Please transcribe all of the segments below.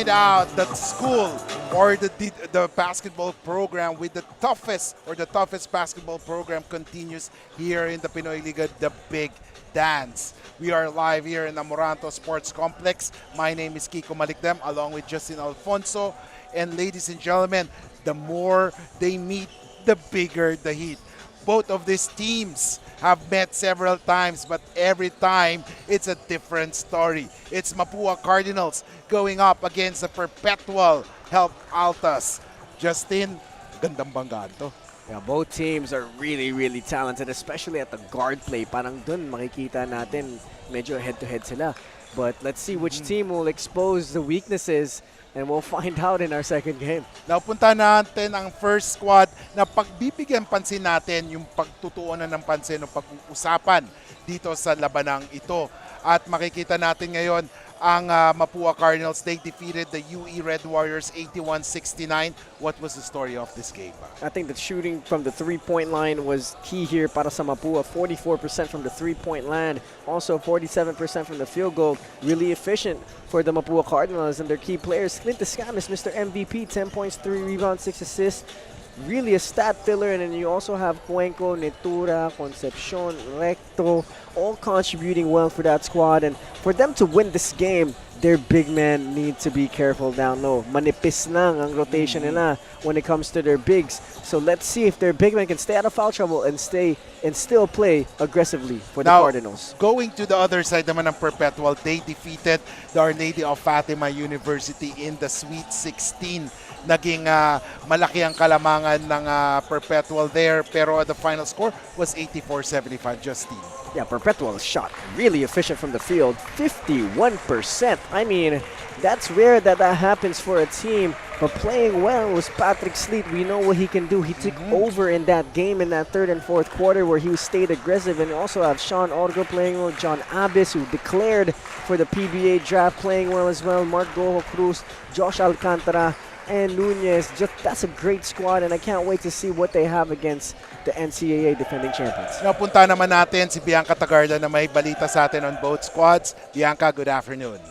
find out that school or the basketball program with the toughest basketball program continues here in the Pinoyliga, the Big Dance. We are live here in the Amoranto Sports Complex. My name is Kiko Malikdem along with Justin Alfonso. And ladies and gentlemen, the more they meet, the bigger the heat. Both of these teams have met several times, but every time it's a different story. It's Mapua Cardinals going up against the perpetual help ALTAS. Justin, gandang banggaan to. Yeah, both teams are really talented, especially at the guard play. Parang dun makikita natin medyo head-to-head sila. But let's see which team will expose the weaknesses, and we'll find out in our second game. Napunta natin ang first squad na pagbibigyan pansin natin yung pagtutuunan ng pansin o pag-uusapan dito sa labanang ito. At makikita natin ngayon ang Mapua Cardinals. They defeated the UE Red Warriors 81-69. What was the story of this game? I think the shooting from the three-point line was key here para sa Mapua. 44% from the three-point line. Also 47% from the field goal. Really efficient for the Mapua Cardinals and their key players. Clint Escamis, Mr. MVP, 10 points, 3 rebounds, 6 assists. Really a stat filler, and then you also have Cuenco, Netura, Concepcion, Recto, all contributing well for that squad. And for them to win this game, their big men need to be careful down low. Manipis lang ang rotation nila when it comes to their bigs. So let's see if their big men can stay out of foul trouble and still play aggressively for the Cardinals. Going to the other side naman ng Perpetual, they defeated the Our Lady of Fatima University in the Sweet 16. Naging malaki ang kalamangan ng Perpetual there, pero the final score was 84-75, Justine. Yeah, Perpetual shot really efficient from the field, 51%. I mean, that's rare that happens for a team, but playing well was Patrick Sleet. We know what he can do. He took over in that game in that third and fourth quarter where he stayed aggressive, and also have Sean Orgo playing well, John Abis, who declared for the PBA draft, playing well as well, Mark Gojo Cruz, Josh Alcantara, and Nunez. That's a great squad, and I can't wait to see what they have against the NCAA defending champions. Napunta naman natin si Bianca Tagarda na may balita sa atin on both squads. Bianca, good afternoon.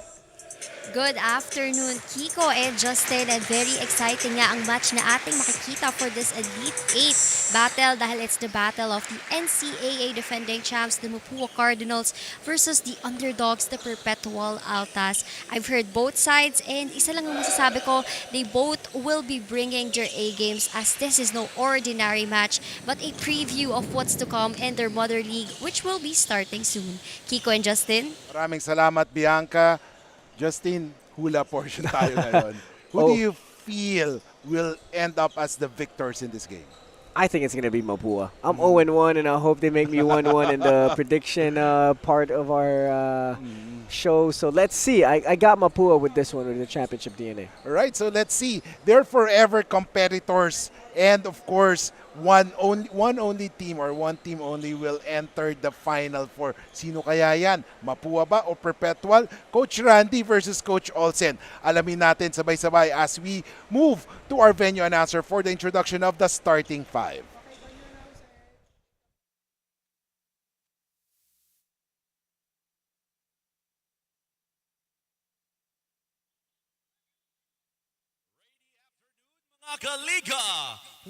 Good afternoon, Kiko and Justin. And very exciting nga ang match na ating makikita for this Elite 8 battle dahil it's the battle of the NCAA defending champs, the Mapua Cardinals versus the underdogs, the Perpetual ALTAS. I've heard both sides and isa lang ang masasabi ko, they both will be bringing their A-games as this is no ordinary match but a preview of what's to come in their mother league which will be starting soon. Kiko and Justin. Maraming salamat, Bianca. Justin, hula portion tayo ngayon. Who do you feel will end up as the victors in this game? I think it's going to be Mapua. I'm 0-1, and I hope they make me 1-1 in the prediction part of our show. So let's see. I got Mapua with this one, with the championship DNA. All right, so let's see. They're forever competitors. And of course, one team only will enter the final four. Sino kaya yan? Mapua ba o Perpetual? Coach Randy versus Coach Olsen. Alamin natin sabay-sabay as we move to our venue announcer for the introduction of the starting five. Liga.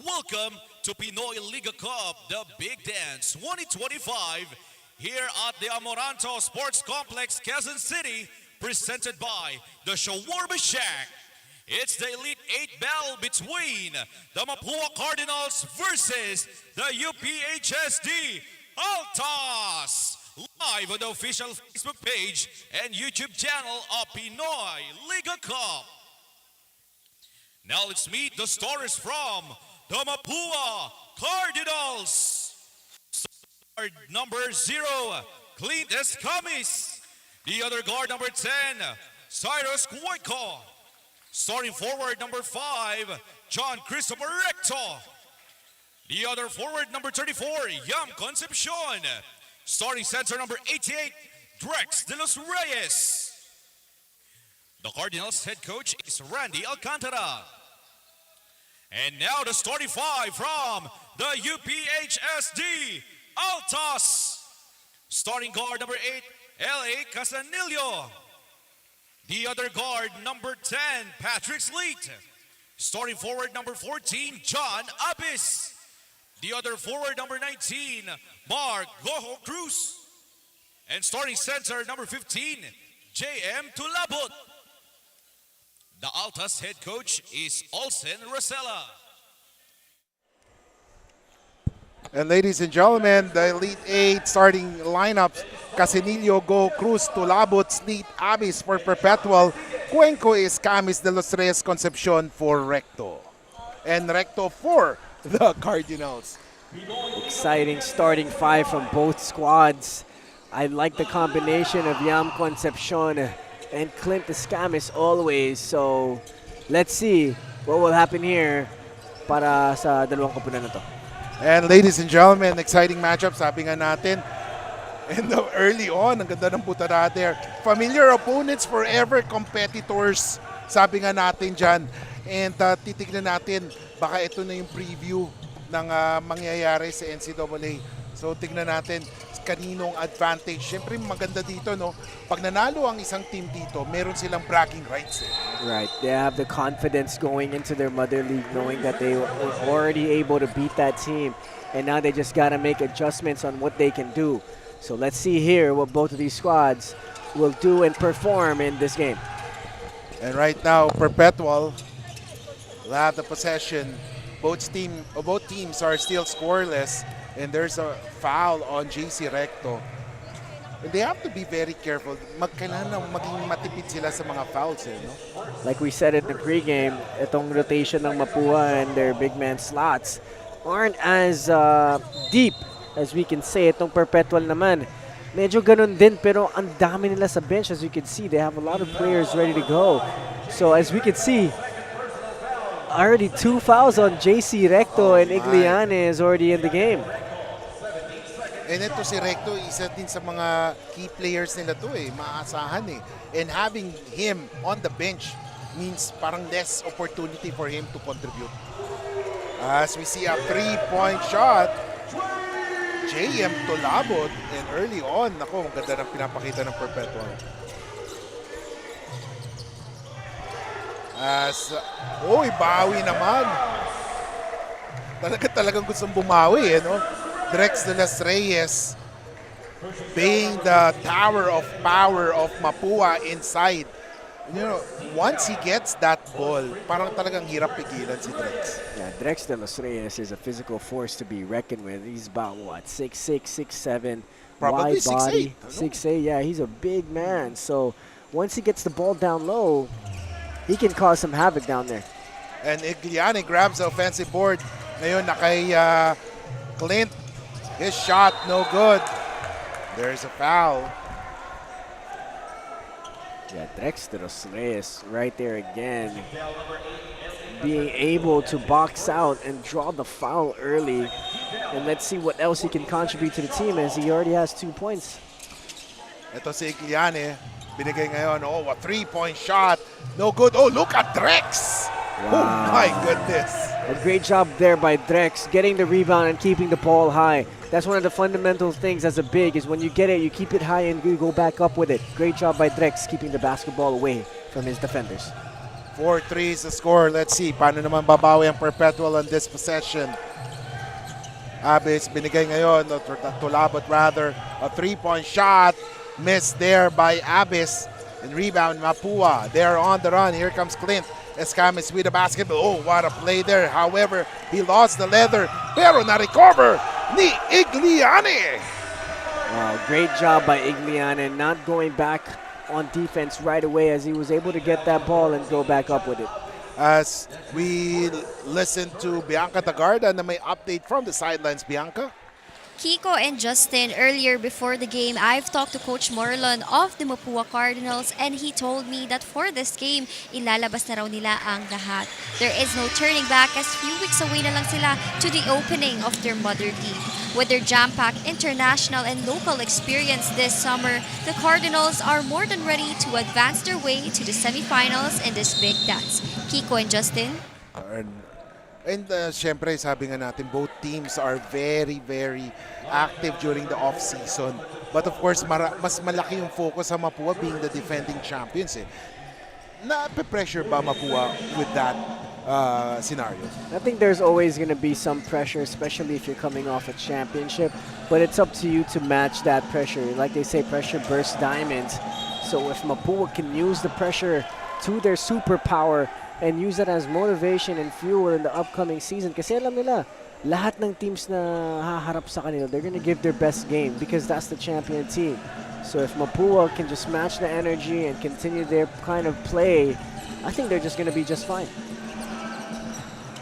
Welcome to Pinoyliga Cup, the Big Dance 2025 here at the Amoranto Sports Complex, Quezon City, presented by the Shawarma Shack. It's the Elite 8 battle between the Mapua Cardinals versus the Uphsd ALTAS. Live on the official Facebook page and YouTube channel of Pinoyliga Cup. Now let's meet the starters from the Mapua Cardinals. Guard number 0, Clint Escamis. The other guard number 10, Cyrus Cuenco. Starting forward number 5, John Christopher Recto. The other forward number 34, Yam Concepcion. Starting center number 88, Drex de los Reyes. The Cardinals head coach is Randy Alcantara. And now the starting five from the Uphsd ALTAS. Starting guard number 8, L.A. Casanillo. The other guard, number 10, Patrick Sleet. Starting forward, number 14, John Abis. The other forward, number 19, Mark Goho Cruz. And starting center, number 15, J.M. Tulabot. The ALTAS head coach is Olsen Rosella. And ladies and gentlemen, the Elite 8 starting lineups, Casinillo, Go, Cruz, Tulabot, Sleet, Abis for Perpetual, Cuenco, Escamis, De Los Reyes, Concepcion for Recto. And Recto for the Cardinals. Exciting starting five from both squads. I like the combination of Yam Concepcion and Clint Escamis always. So let's see what will happen here para sa dalawang koponan na to. And ladies and gentlemen, exciting matchup, sabi nga natin. And early on, ang ganda ng putada there. Familiar opponents, forever competitors, sabi nga natin dyan. And titignan natin, baka ito na yung preview ng mangyayari sa NCAA. So tignan natin kaninong advantage. Siyempre maganda dito, no? Pag nanalo ang isang team dito, meron silang bragging rights. Right, they have the confidence going into their mother league, knowing that they were already able to beat that team, and now they just gotta make adjustments on what they can do. So let's see here what both of these squads will do and perform in this game. And right now, Perpetual will have the possession. Both teams are still scoreless, and there's a foul on JC Recto. And they have to be very careful. Kailangan maging matipid sila sa mga fouls, no? Like we said in the pregame, itong rotation ng Mapua and their big man slots aren't as deep as we can say. Itong Perpetual naman, medyo ganun din, pero ang dami nila sa bench. As you can see, they have a lot of players ready to go. So as we can see, already 2 fouls on JC Recto, and Igliane is already in the game. And ito si Recto, isa din sa mga key players nila to maasahan And having him on the bench means parang less opportunity for him to contribute. As we see a 3-point shot, J.M. Tulabot, and early on, ang ganda ng pinapakita ng Perpetual. Bawi naman. Talagang gustong bumawi, no? Drex De Los Reyes being the tower of power of Mapua inside. You know, once he gets that ball, parang talagang hirap pigilan si Drex. Yeah, Drex De Los Reyes is a physical force to be reckoned with. He's about, what, 6'6", 6'7", Probably wide body. 6'8". 6'8", yeah, he's a big man. So once he gets the ball down low, he can cause some havoc down there. And Igliane grabs the offensive board. Ngayon na kay Clint. His shot, no good. There's a foul. Yeah, Drex De Los Reyes right there again. Being able to box out and draw the foul early. And let's see what else he can contribute to the team, as he already has 2 points. Ito si Igliane. Binigay ngayon. A 3-point shot. No good. Look at Drex. Wow. Oh my goodness. A great job there by Drex, getting the rebound and keeping the ball high. That's one of the fundamental things as a big, is when you get it, you keep it high and you go back up with it. Great job by Drex, keeping the basketball away from his defenders. 4-3 is the score. Let's see. Paano naman babawi ang Perpetual on this possession? Abis binigay ngayon, Tulabot rather. A 3-point shot. Missed there by Abis. And rebound, Mapua. They're on the run. Here comes Clint. Escamis with the basketball. What a play there. However, he lost the leather. Pero na-recover ni Igliane. Wow, great job by Igliane, not going back on defense right away, as he was able to get that ball and go back up with it. As we listen to Bianca Tagarda na may update from the sidelines. Bianca? Kiko and Justin, earlier before the game, I've talked to Coach Morlon of the Mapua Cardinals, and he told me that for this game, ilalabas na raw nila ang lahat. There is no turning back, as few weeks away na lang sila to the opening of their mother league. With their jam-packed international and local experience this summer, the Cardinals are more than ready to advance their way to the semifinals in this big dance. Kiko and Justin? And syempre, sabi nga natin, both teams are very, very active during the off-season. But of course, mas malaki yung focus sa Mapua being the defending champions. na-pressure ba Mapua with that scenario? I think there's always going to be some pressure, especially if you're coming off a championship. But it's up to you to match that pressure. Like they say, pressure bursts diamonds. So if Mapua can use the pressure to their superpower and use that as motivation and fuel in the upcoming season, kasi alam nila, lahat ng teams na haharap sa kanila, they're going to give their best game because that's the champion team. So if Mapua can just match the energy and continue their kind of play, I think they're just going to be just fine.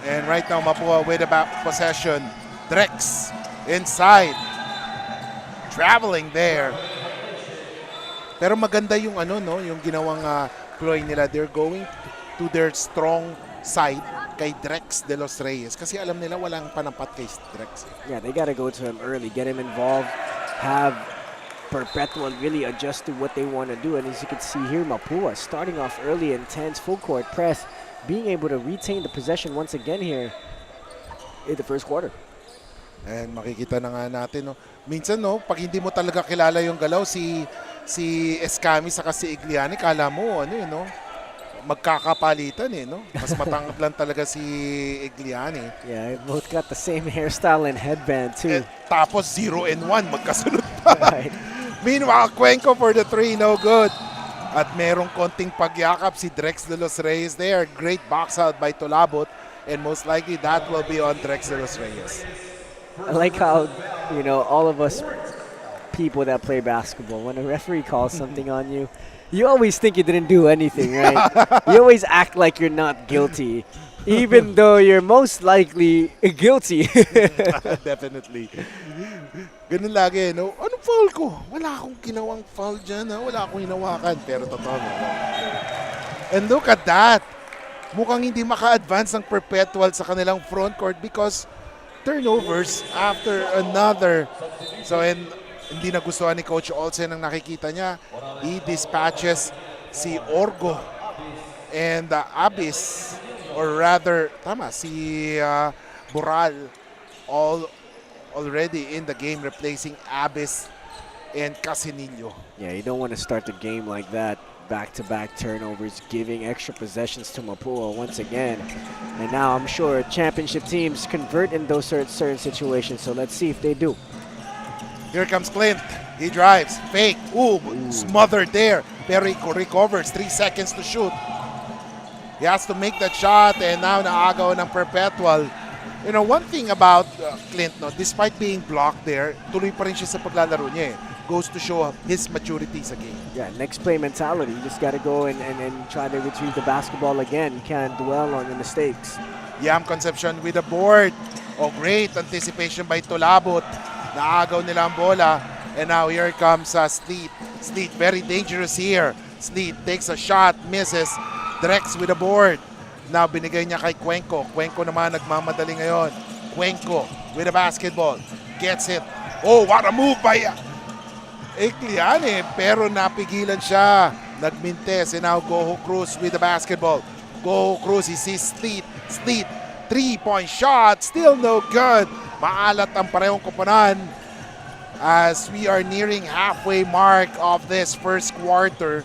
And right now, Mapua with about possession. Drex inside. Traveling there. Pero maganda yung yung ginawang ploy nila. They're going to their strong side kay Drex de los Reyes. Kasi alam nila walang panampat kay Drex. Yeah, they got to go to him early, get him involved, have Perpetual really adjust to what they want to do. And as you can see here, Mapua starting off early, intense, full court press, being able to retain the possession once again here in the first quarter. And makikita na nga natin, minsan pag hindi mo talaga kilala yung galaw, si Escami saka si Igliani, kala mo, magkakapalitan Mas matangkad lang talaga si Igliani. Yeah, both got the same hairstyle and headband too. Tapos 0 and 1, magkasunod pa. Right. Meanwhile, Cuenco for the 3, no good. At merong konting pagyakap si Drex de los Reyes there. Great box out by Tolabot. And most likely that will be on Drex de los Reyes. I like how, all of us people that play basketball, when a referee calls something on you, you always think you didn't do anything, right? You always act like you're not guilty, even though you're most likely guilty. Definitely. Ganun lagi, Anong foul ko? Wala akong ginawang foul dyan, Wala akong hinawakan. Pero totoo. And look at that. Mukhang hindi maka-advance ng Perpetual sa kanilang front court because turnovers after another. So, hindi nagustuhan ni Coach Olsen ang nakikita niya. He dispatches si Orgo and Abyss, or rather, si Boral, already in the game, replacing Abyss and Casinillo. Yeah, you don't want to start the game like that. Back-to-back turnovers, giving extra possessions to Mapua once again. And now I'm sure championship teams convert in those certain situations, so let's see if they do. Here comes Clint. He drives. Fake. Ooh, smothered there. Perry recovers. 3 seconds to shoot. He has to make that shot, and now naagaw ng Perpetual. One thing about Clint, despite being blocked there, tuloy pa rin siya sa paglalaro niya. Goes to show his maturity sa game. Yeah, next play mentality. You just got to go and try to retrieve the basketball again. You can't dwell on the mistakes. Yam Concepcion with the board. Oh, great anticipation by Tolabot. Naagaw nila ang bola. And now here comes Sleet. Sleet, very dangerous here. Sleet takes a shot, misses. Drex with the board. Now binigay niya kay Cuenco. Cuenco naman nagmamadali ngayon. Cuenco with the basketball. Gets it. Oh, what a move by Igliani. Pero napigilan siya. Nagmintes. And now Goho Cruz with the basketball. Goho Cruz, he sees Sleet. Sleet, 3-point shot. Still no good. Maalat ang parehong koponan as we are nearing halfway mark of this first quarter.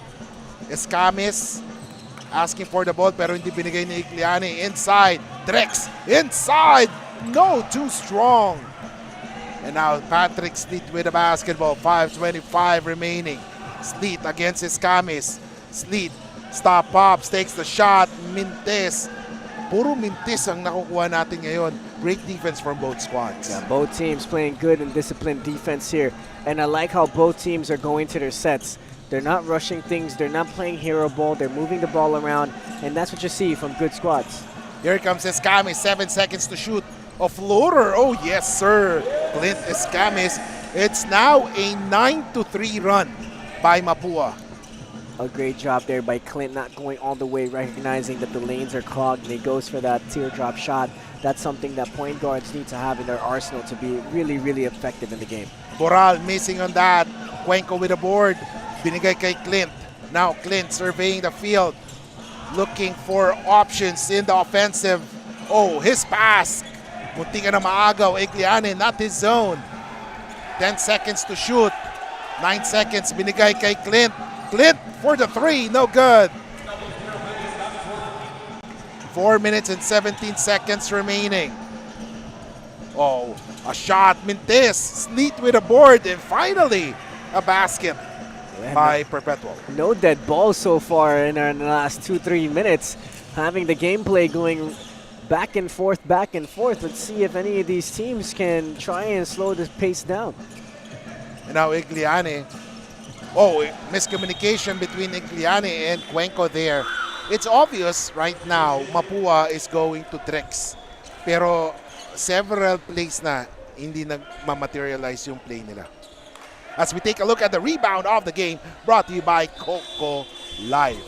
Escamis asking for the ball pero hindi binigay ni Igliani. Inside, Drex, inside, no, too strong. And now Patrick Sleet with the basketball, 5:25 remaining. Sleet against Escamis. Sleet, stop pops, takes the shot, Mintes. Puro Mintes ang nakukuha natin ngayon. Great defense from both squads. Yeah, both teams playing good and disciplined defense here. And I like how both teams are going to their sets. They're not rushing things. They're not playing hero ball. They're moving the ball around. And that's what you see from good squads. Here comes Escamis. 7 seconds to shoot. A floater. Oh, yes, sir. Clint Escamis. It's now a 9-3 run by Mapua. A great job there by Clint, not going all the way, recognizing that the lanes are clogged, and he goes for that teardrop shot. That's something that point guards need to have in their arsenal to be really, really effective in the game. Boral missing on that. Cuenco with the board. Binigay kay Clint. Now Clint surveying the field, looking for options in the offensive. Oh, his pass. Munti ka na maagaw. Igliani, not his zone. 10 seconds to shoot. 9 seconds binigay kay Clint. Clint for the 3, no good. 4 minutes and 17 seconds remaining. Oh, a shot. Mintes, Sneed with a board, and finally, a basket by Perpetual. No dead balls so far in the last 2-3 minutes. Having the gameplay going back and forth. Let's see if any of these teams can try and slow the pace down. And now Igliani. Oh, miscommunication between Igliani and Cuenco there. It's obvious right now, Mapua is going to tricks. Pero several plays na hindi nagmamaterialize yung play nila. As we take a look at the rebound of the game, brought to you by Coco Live.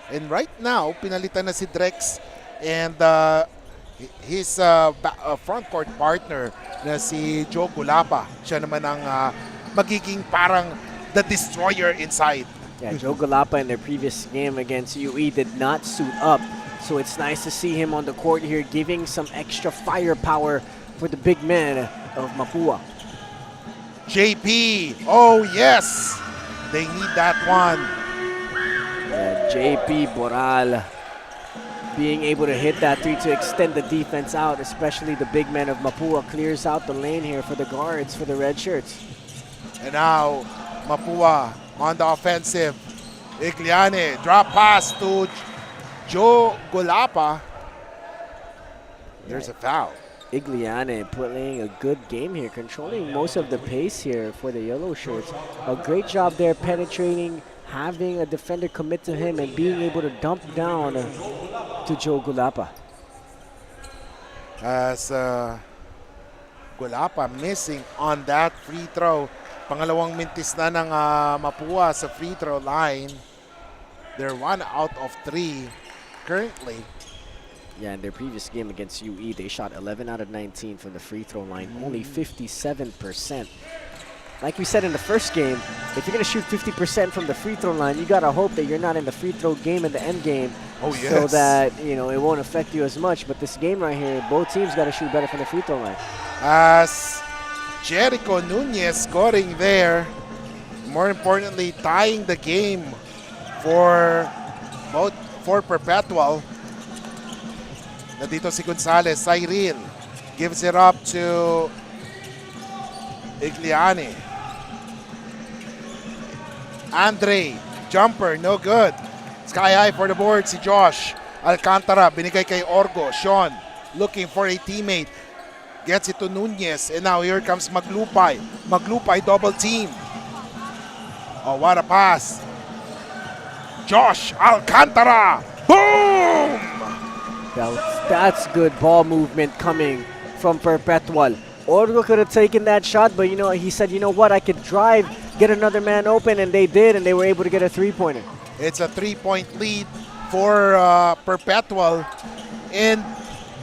And right now, pinalitan na si Drex and his front court partner na si Joe Gulapa. Siya naman ang magiging parang the destroyer inside. Yeah, Joe Galapa in their previous game against UE did not suit up. So it's nice to see him on the court here giving some extra firepower for the big man of Mapua. JP, oh yes, they need that one. And JP Boral being able to hit that three to extend the defense out, especially the big man of Mapua clears out the lane here for the guards for the red shirts. And now Mapua on the offensive. Igliani, drop pass to Joe Golapa. There's a foul. Igliani playing a good game here, controlling most of the pace here for the yellow shirts. A great job there penetrating, having a defender commit to him and being able to dump down to Joe Golapa. As Golapa missing on that free throw. Pangalawang mintis na ng Mapua sa free throw line. They're 1 out of 3 currently. Yeah, in their previous game against UE, they shot 11 out of 19 from the free throw line, only 57%. Like we said in the first game, if you're going to shoot 50% from the free throw line, you got to hope that you're not in the free throw game in the end game. Oh, yes. So that, you know, it won't affect you as much. But this game right here, both teams got to shoot better from the free throw line. As Jericho Nunez scoring there, more importantly, tying the game for Perpetual. Nandito si Gonzalez, Cyril gives it up to Igliani. Andre, jumper, no good. Sky high for the board si Josh. Alcantara, binigay kay Orgo. Sean, looking for a teammate. Gets it to Nunez, and now here comes Maglupay. Maglupay double team. Oh, what a pass. Josh Alcantara. Boom! That's good ball movement coming from Perpetual. Orgo could have taken that shot, but you know, he said, you know what, I could drive, get another man open, and they did, and they were able to get a three-pointer. It's a 3-point lead for Perpetual, and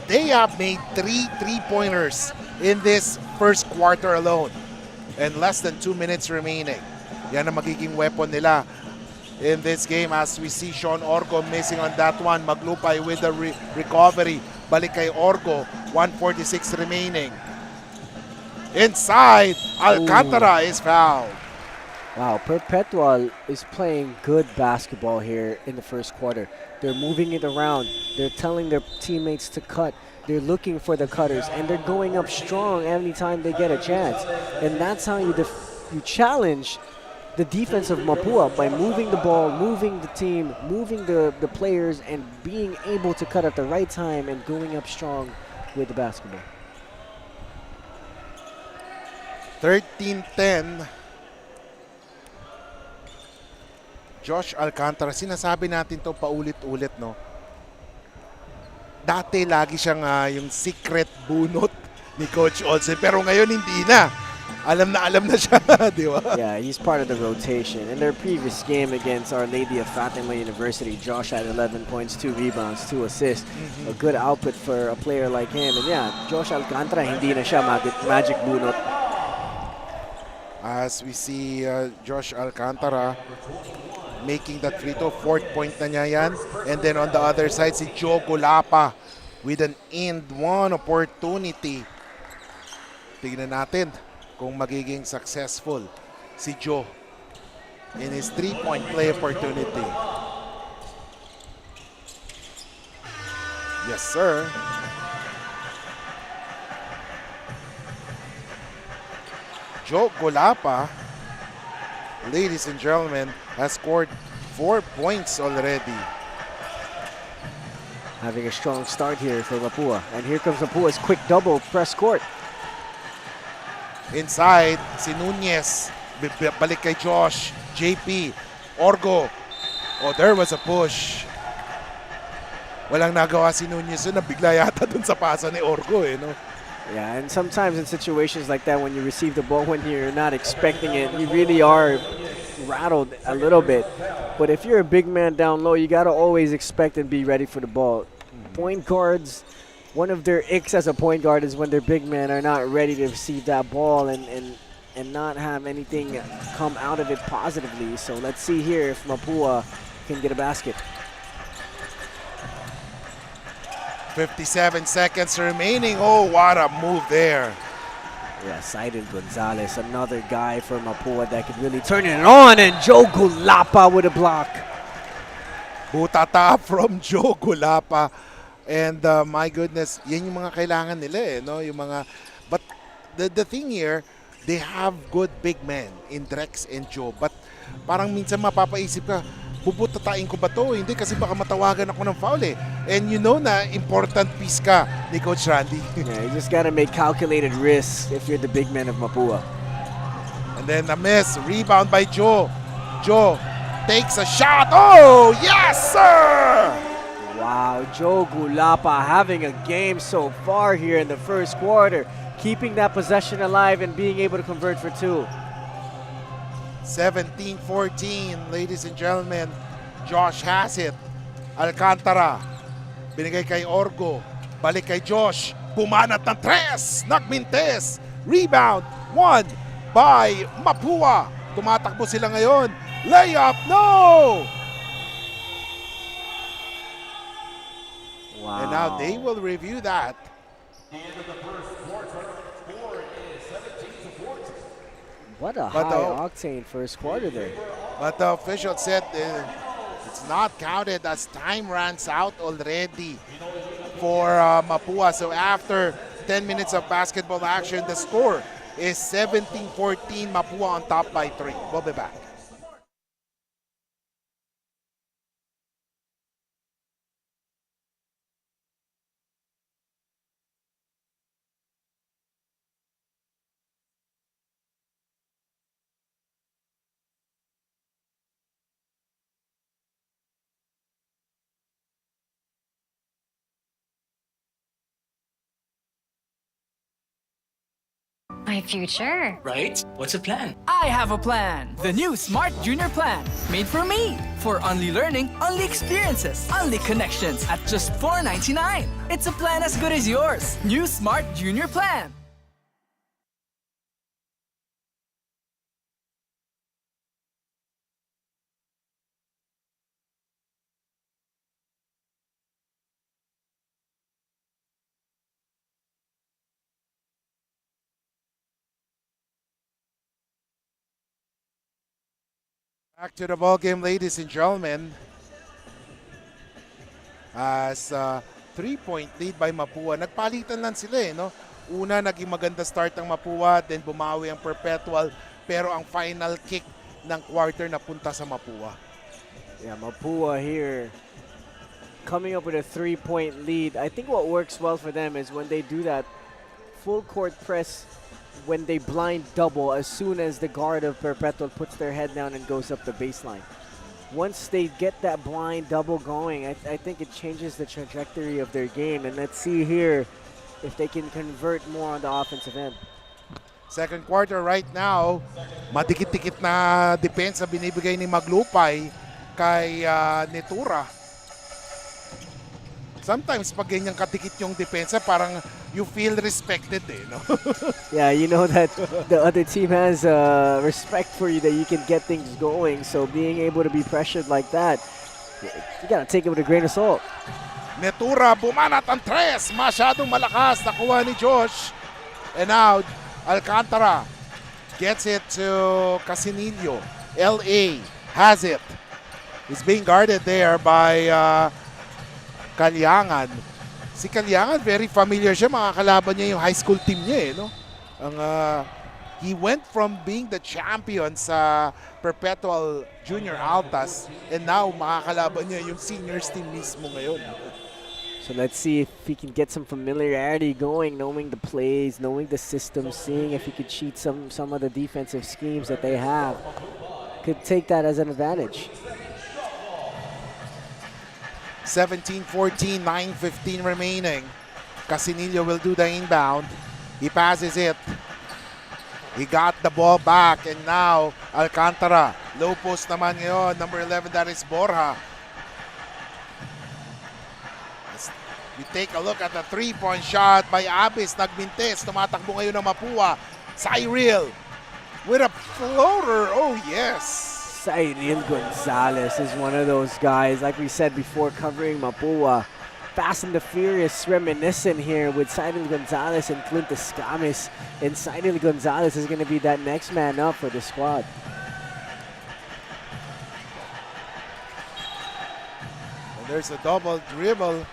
they have made 3 three-pointers in this first quarter alone, and less than 2 minutes remaining. Yan ang magiging weapon nila in this game as we see Sean Orgo missing on that one. Maglupay with the recovery. Balik kay Orgo, 1:46 remaining. Inside, Alcantara is fouled. Wow, Perpetual is playing good basketball here in the first quarter. They're moving it around. They're telling their teammates to cut. They're looking for the cutters, and they're going up strong anytime they get a chance. And that's how you challenge the defense of Mapua, by moving the ball, moving the team, moving the players, and being able to cut at the right time and going up strong with the basketball. 13-10. Josh Alcantara, sinasabi natin to paulit-ulit, no? Dati lagi siyang yung secret bunot ni Coach Olsen, pero ngayon hindi na. Alam na siya, di ba? Yeah, he's part of the rotation. In their previous game against Our Lady of Fatima University, Josh had 11 points, 2 rebounds, 2 assists. A good output for a player like him. And yeah, Josh Alcantara, hindi na siya magic bunot. As we see Josh Alcantara making that free throw, 4th point na niya yan. And then on the other side, si Joe Golapa with an end one opportunity. Tignan natin kung magiging successful si Joe in his 3-point play opportunity. Yes, sir. Joe Golapa, ladies and gentlemen, has scored 4 points already. Having a strong start here for Mapua. And here comes Mapua's quick double press court. Inside, si Nunez. Balik kay Josh. JP. Orgo. Oh, there was a push. Walang nagawa si Nunez. Nabigla yata dun sa pasa ni Orgo eh, no? Yeah, and sometimes in situations like that when you receive the ball when you're not expecting it, you really are rattled a little bit. But if you're a big man down low, you got to always expect and be ready for the ball. Point guards, one of their icks as a point guard is when their big men are not ready to receive that ball and not have anything come out of it positively. So let's see here if Mapua can get a basket. 57 seconds remaining. Oh, what a move there. Yeah, Sidon Gonzalez, another guy from Mapua that could really turn it on, and Joe Gulapa with a block. Butata from Joe Gulapa. And my goodness, yan yung mga kailangan nila eh, no? Yung mga, but the thing here, they have good big men in Drex and Joe. But parang minsan mapapaisip ka, bubutatain ko ba to? Hindi kasi baka matawagan ako ng foul eh. And you know na important piece ka ni Coach Randy. Yeah, you just gotta make calculated risks if you're the big man of Mapua. And then a miss, rebound by Joe. Joe takes a shot. Oh, yes, sir! Wow, Joe Gulapa having a game so far here in the first quarter, keeping that possession alive and being able to convert for two. 17-14, ladies and gentlemen. Josh has it. Alcantara. Binigay kay Orgo. Balik kay Josh. Bumanat ng tres. Nagmintes. Rebound. One by Mapua. Tumatakbo sila ngayon. Layup. No! Wow. And now they will review that. What a But high-octane first quarter there. But the official said it's not counted as time runs out already for Mapua. So after 10 minutes of basketball action, the score is 17-14. Mapua on top by 3. We'll be back. My future. Right? What's the plan? I have a plan. The new Smart Junior Plan. Made for me. For only learning, only experiences, only connections at just $4.99. It's a plan as good as yours. New Smart Junior Plan. Back to the ball game, ladies and gentlemen. As 3-point lead by Mapua. Nagpalitan lang sila eh, no? Una, naging maganda start ng Mapua, then bumawi ang Perpetual. Pero ang final kick ng quarter napunta sa Mapua. Yeah, Mapua here coming up with a 3-point lead. I think what works well for them is when they do that full court press, when they blind double as soon as the guard of Perpetual puts their head down and goes up the baseline. Once they get that blind double going, I think it changes the trajectory of their game. And let's see here if they can convert more on the offensive end. Second quarter right now, madikit-dikit na depensa binibigay ni Maglupay kay Netura. Sometimes pag ganyan kadikit yung depensa, parang you feel respected eh, no? Yeah, you know that the other team has respect for you, that you can get things going. So being able to be pressured like that, you gotta take it with a grain of salt. Netura, bumanat ang tres. Masyadong malakas. Nakuha ni Josh. And now, Alcantara gets it to Casinillo. LA has it. He's being guarded there by Kalyangan. Si Kalyangan, very familiar siya. Makakalaban niya yung high school team niya, no? He went from being the champion sa Perpetual Junior ALTAS and now makakalaban niya yung seniors team mismo ngayon. So let's see if he can get some familiarity going, knowing the plays, knowing the system, seeing if he could cheat some of the defensive schemes that they have. Could take that as an advantage. 17-14, 9:15 remaining. Casinillo will do the inbound. He passes it. He got the ball back and now Alcantara. Low post naman ngayon. Number 11, that is Borja. We take a look at the three-point shot by Abis. Nagmintes. Tumatakbo ngayon ng Mapua. Cyril with a floater. Oh, yes. Cyril Gonzalez is one of those guys, like we said before, covering Mapua. Fast and the Furious reminiscent here with Cyril Gonzalez and Clint Escamis. And Cyril Gonzalez is going to be that next man up for the squad. And there's a double dribble.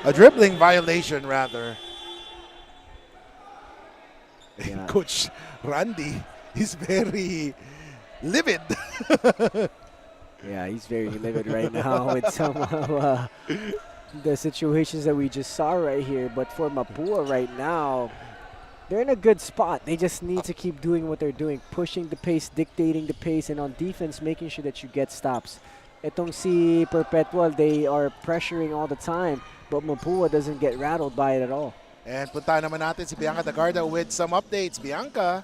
A dribbling violation, rather. Yeah. And Coach Randy is very livid. Yeah, he's very livid right now with some of the situations that we just saw right here. But for Mapua right now, they're in a good spot. They just need to keep doing what they're doing, pushing the pace, dictating the pace, and on defense, making sure that you get stops. Itong si Perpetual, they are pressuring all the time, but Mapua doesn't get rattled by it at all. And punta naman natin si Bianca Dagarda with some updates. Bianca.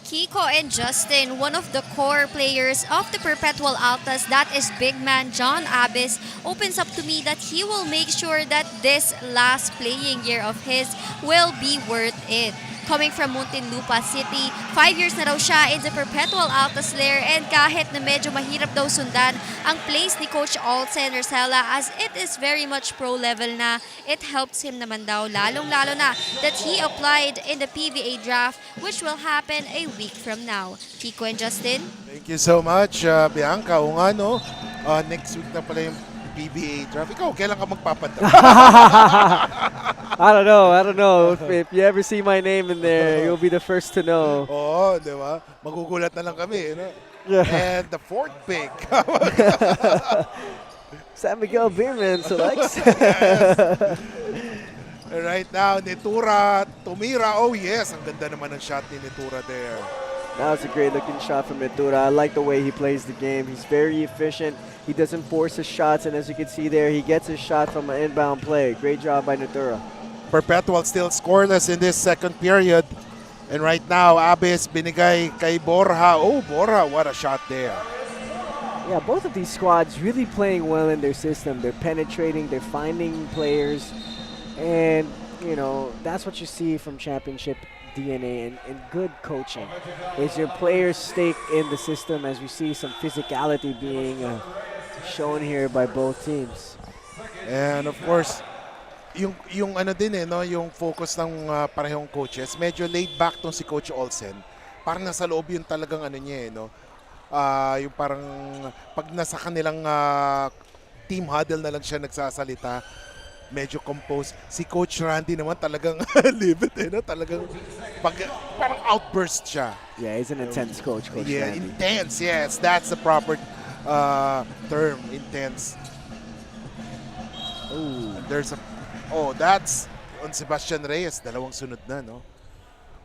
Kiko and Justin, one of the core players of the Perpetual Altas, that is big man John Abis, opens up to me that he will make sure that this last playing year of his will be worth it. Coming from Muntinlupa City, 5 years na raw siya in the Perpetual Altas layer, and kahit na medyo mahirap daw sundan ang plays ni Coach Olsen Rosella as it is very much pro level na, it helps him naman daw lalong-lalo na that he applied in the PBA draft which will happen a week from now. Kiko and Justin? Thank you so much, Bianca. O nga, no? Next week na pala yung PBA draft. Ikaw, kailan ka magpapadala? I don't know. If you ever see my name in there, you'll be the first to know. Oo, di ba? Magugulat na lang kami. No? Yeah. And the fourth pick. San Miguel Beerman selects. Right now, Netura, Tumira. Oh yes, ang ganda naman ng shot ni Netura there. That was a great looking shot from Netura. I like the way he plays the game. He's very efficient. He doesn't force his shots, and as you can see there, he gets his shot from an inbound play. Great job by Netura. Perpetual still scoreless in this second period. And right now, Abis binigay kay Borja. Oh, Borja, what a shot there. Yeah, both of these squads really playing well in their system. They're penetrating, they're finding players, and, you know, that's what you see from championship DNA and good coaching. Is your players stake in the system, as we see some physicality being shown here by both teams. And of course, yung ano din no, yung focus ng parehong coaches, medyo laid back tong si Coach Olsen. Parang nasa loob yung talagang ano niya no. Yung parang pag nasa kanilang team huddle na lang siya nagsasalita, medyo composed. Si Coach Randy naman talagang livid no, talagang parang outburst siya. Yeah, he's an intense coach, Coach Randy. Intense, yes. That's the proper term, intense. That's on Sebastian Reyes. Dalawang sunod na, no?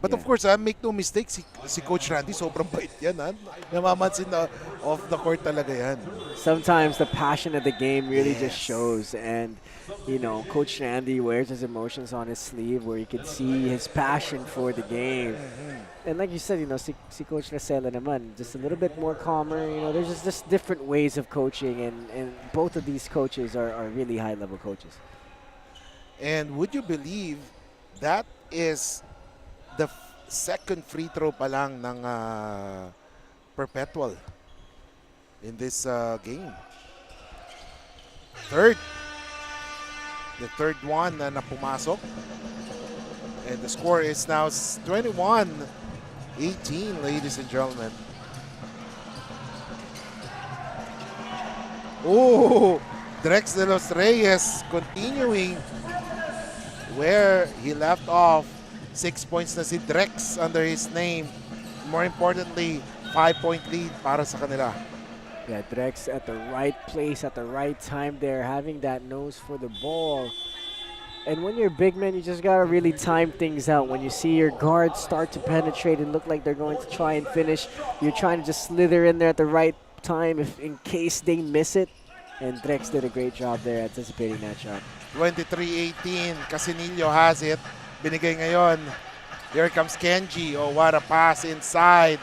But of course, make no mistake, si Coach Randy, sobrang bait yan. Namamansin na off the court talaga yan. Sometimes the passion of the game really just shows. And, you know, Coach Randy wears his emotions on his sleeve where you can see his passion for the game. And like you said, you know, si Coach Rosella naman, just a little bit more calmer. You know, there's just different ways of coaching. And both of these coaches are really high-level coaches. And would you believe that is the second free throw pa lang ng Perpetual in this game. The third one na pumasok. And the score is now 21-18, ladies and gentlemen. Oh, Drex de los Reyes continuing where he left off. 6 points na si Drex under his name. More importantly, 5-point lead para sa kanila. Yeah, Drex at the right place at the right time there, having that nose for the ball. And when you're a big man, you just gotta really time things out. When you see your guards start to penetrate and look like they're going to try and finish, you're trying to just slither in there at the right time if in case they miss it. And Drex did a great job there anticipating that shot. 23-18, Casinillo has it. Binigay ngayon. Here comes Kenji. Oh, what a pass inside.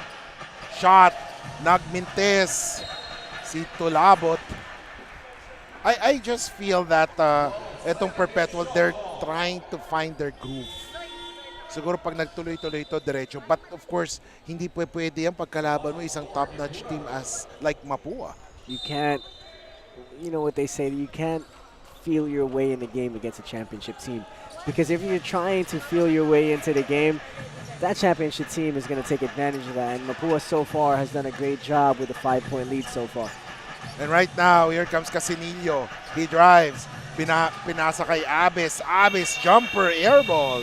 Shot. Nagmintes. Si Tulabot. I just feel that itong Perpetual, they're trying to find their groove. Siguro pag nagtuloy-tuloy ito, diretso. But of course, hindi pwede yan pagkalaban mo isang top-notch team as like Mapua. You can't, you know what they say, you can't feel your way in the game against a championship team. Because if you're trying to feel your way into the game, that championship team is going to take advantage of that. And Mapua so far has done a great job with a 5-point lead so far. And right now, here comes Casinillo. He drives. Pinasa kay Abis. Abis jumper, air ball.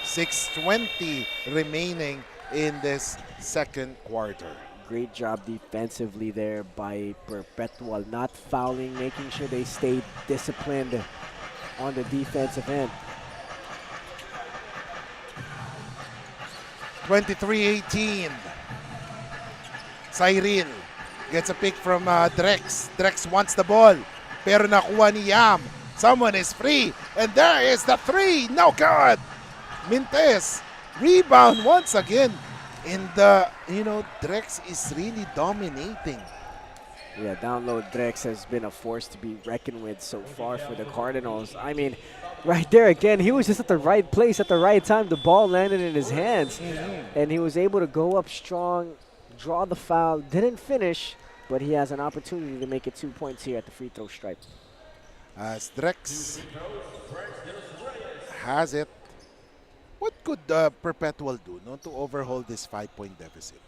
6:20 remaining in this second quarter. Great job defensively there by Perpetual, not fouling, making sure they stay disciplined on the defensive end. 23-18. Cyril gets a pick from Drex. Drex wants the ball, pero nakuha ni Yam. Someone is free, and there is the three. No good. Mintes, rebound once again. And Drex is really dominating. Yeah, down low Drex has been a force to be reckoned with so far for the Cardinals. I mean, right there again, he was just at the right place at the right time. The ball landed in his hands, and he was able to go up strong, draw the foul, didn't finish, but he has an opportunity to make it 2 points here at the free throw stripe. As Drex has it, what could Perpetual do to overhaul this 5-point deficit?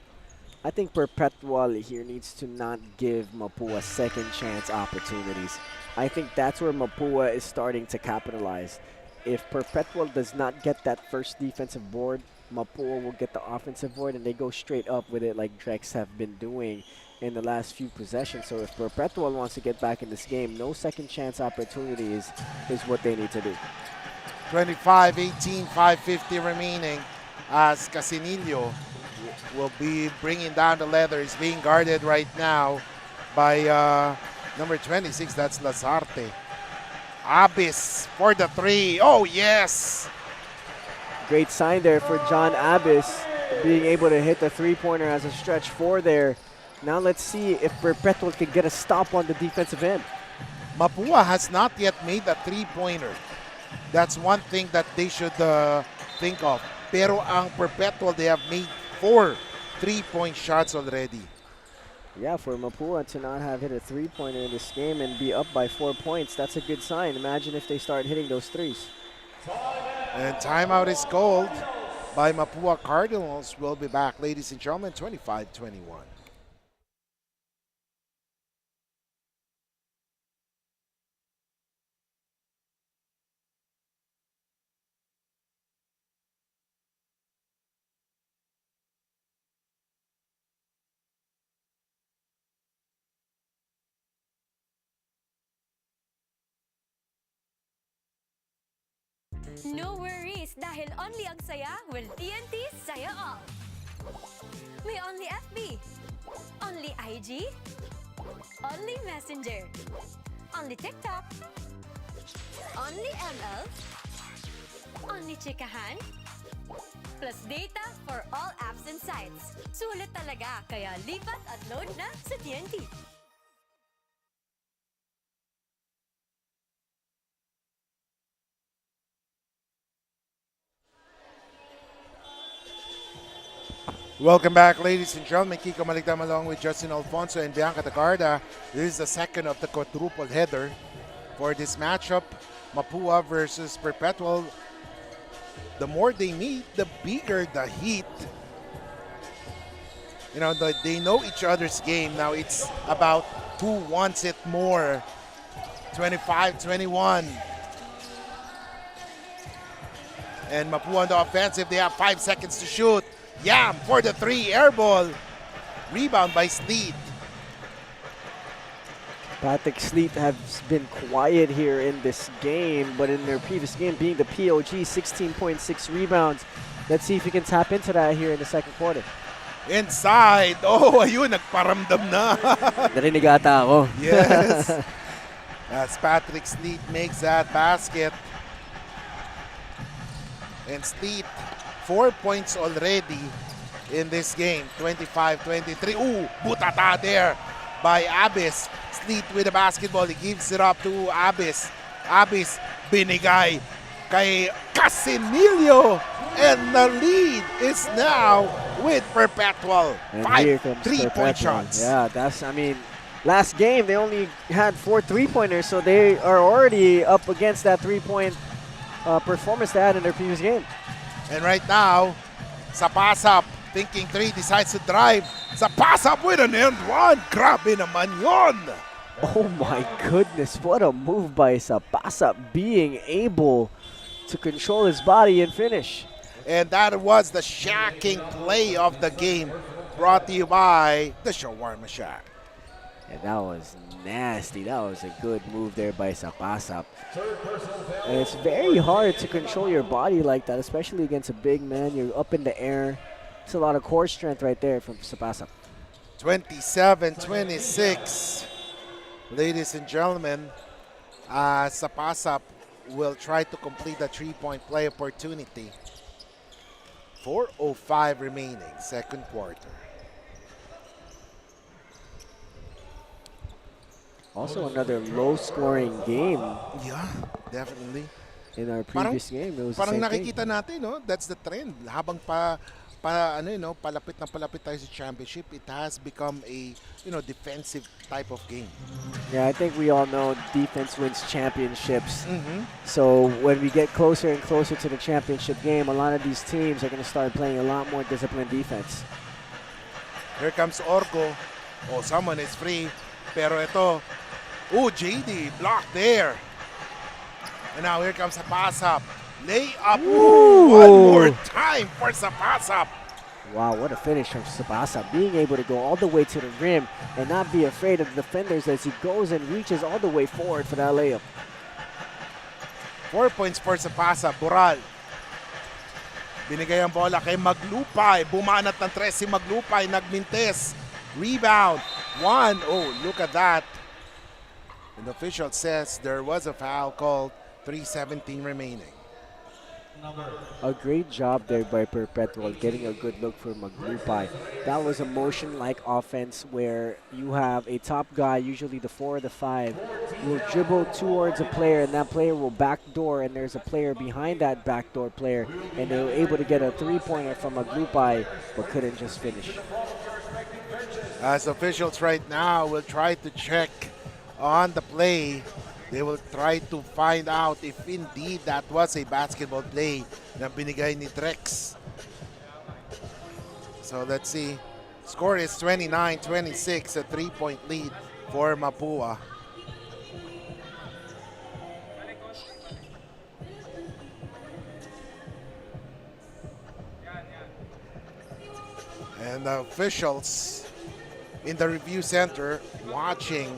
I think Perpetual here needs to not give Mapua second chance opportunities. I think that's where Mapua is starting to capitalize. If Perpetual does not get that first defensive board, Mapua will get the offensive board and they go straight up with it like Drex have been doing in the last few possessions. So if Perpetual wants to get back in this game, no second chance opportunities is what they need to do. 25-18, 5:50 remaining as Casinillo will be bringing down the leather. He's being guarded right now by number 26, that's Lazarte. Abis for the three. Oh, yes! Great sign there for John Abis, being able to hit the three-pointer as a stretch four there. Now let's see if Perpetual can get a stop on the defensive end. Mapua has not yet made a three-pointer. That's one thing that they should think of. Pero ang Perpetual, they have made 4 3-point shots already. Yeah, for Mapua to not have hit a three-pointer in this game and be up by 4 points, that's a good sign. Imagine if they start hitting those threes. And timeout is called by Mapua Cardinals. We'll be back, ladies and gentlemen, 25-21. No worries dahil only ang saya will TNT Saya All. May only FB, only IG, only Messenger, only TikTok, only ML, only Chikahan, plus data for all apps and sites. Sulit talaga, kaya lipat at load na sa TNT. Welcome back, ladies and gentlemen. Kiko Maligdam along with Justin Alfonso and Bianca Tagarda. This is the second of the quadruple header for this matchup. Mapua versus Perpetual. The more they meet, the bigger the heat. You know, they know each other's game. Now it's about who wants it more. 25-21. And Mapua on the offensive, they have 5 seconds to shoot. Yam for the 3, air ball. Rebound by Sleet. Patrick Sleet has been quiet here in this game, but in their previous game being the POG, 16.6 rebounds. Let's see if we can tap into that here in the second quarter. Inside. Oh, ayun, nagparamdam na. Narinig ata ako. Yes. As Patrick Sleet makes that basket. And Sleet, 4 points already in this game. 25-23. Ooh, butata there by Abyss. Sleet with the basketball. He gives it up to Abyss. Abyss binigay kay Casimilio. And the lead is now with Perpetual. And 5 3-point Perpetual. shots. Yeah, last game they only had 4 3-pointers, so they are already up against that 3-point performance they had in their previous game. And right now, sa pass-up, thinking 3, decides to drive. Sa pass-up with an end one. Grabe naman yun. Oh my goodness, what a move by Sapasa, being able to control his body and finish. And that was the shacking play of the game, brought to you by the Shawarma Shack. And that was nasty. That was a good move there by Sapasa. And it's very hard to control your body like that, especially against a big man. You're up in the air. It's a lot of core strength right there from Sapasa. 27-26. Ladies and gentlemen, Sapasap will try to complete the 3-point play opportunity. 4:05 remaining, second quarter. Also another low-scoring game. Yeah, definitely. In our previous game, it was the Parang same thing. nakikita natin, no? That's the trend. Habang palapit na palapit tayo sa championship, it has become a, defensive type of game. Yeah, I think we all know defense wins championships. So when we get closer and closer to the championship game, a lot of these teams are going to start playing a lot more disciplined defense. Here comes Orgo. Oh, someone is free. Pero ito, JD blocked there. And now here comes a pass-up. Lay-up. One more time for Sapasap. Wow, what a finish from Sabasa. Being able to go all the way to the rim and not be afraid of the defenders as he goes and reaches all the way forward for that layup. 4 points for Sapasa. Bural. Binigay ang bola kay Maglupay. Bumanat ng 3 si Maglupay. Nagmintes. Rebound. 1. Oh, look at that. And the official says there was a foul called. 3:17 remaining. A great job there by Perpetual, getting a good look for Maglupay. That was a motion-like offense where you have a top guy, usually the 4 or the 5, will dribble towards a player, and that player will backdoor, and there's a player behind that backdoor player, and they were able to get a 3-pointer from Maglupay, but couldn't just finish. As officials right now will try to check on the play, they will try to find out if indeed that was a basketball play na binigay ni Drex. So let's see. Score is 29-26, a 3-point lead for Mapua. And the officials in the review center watching.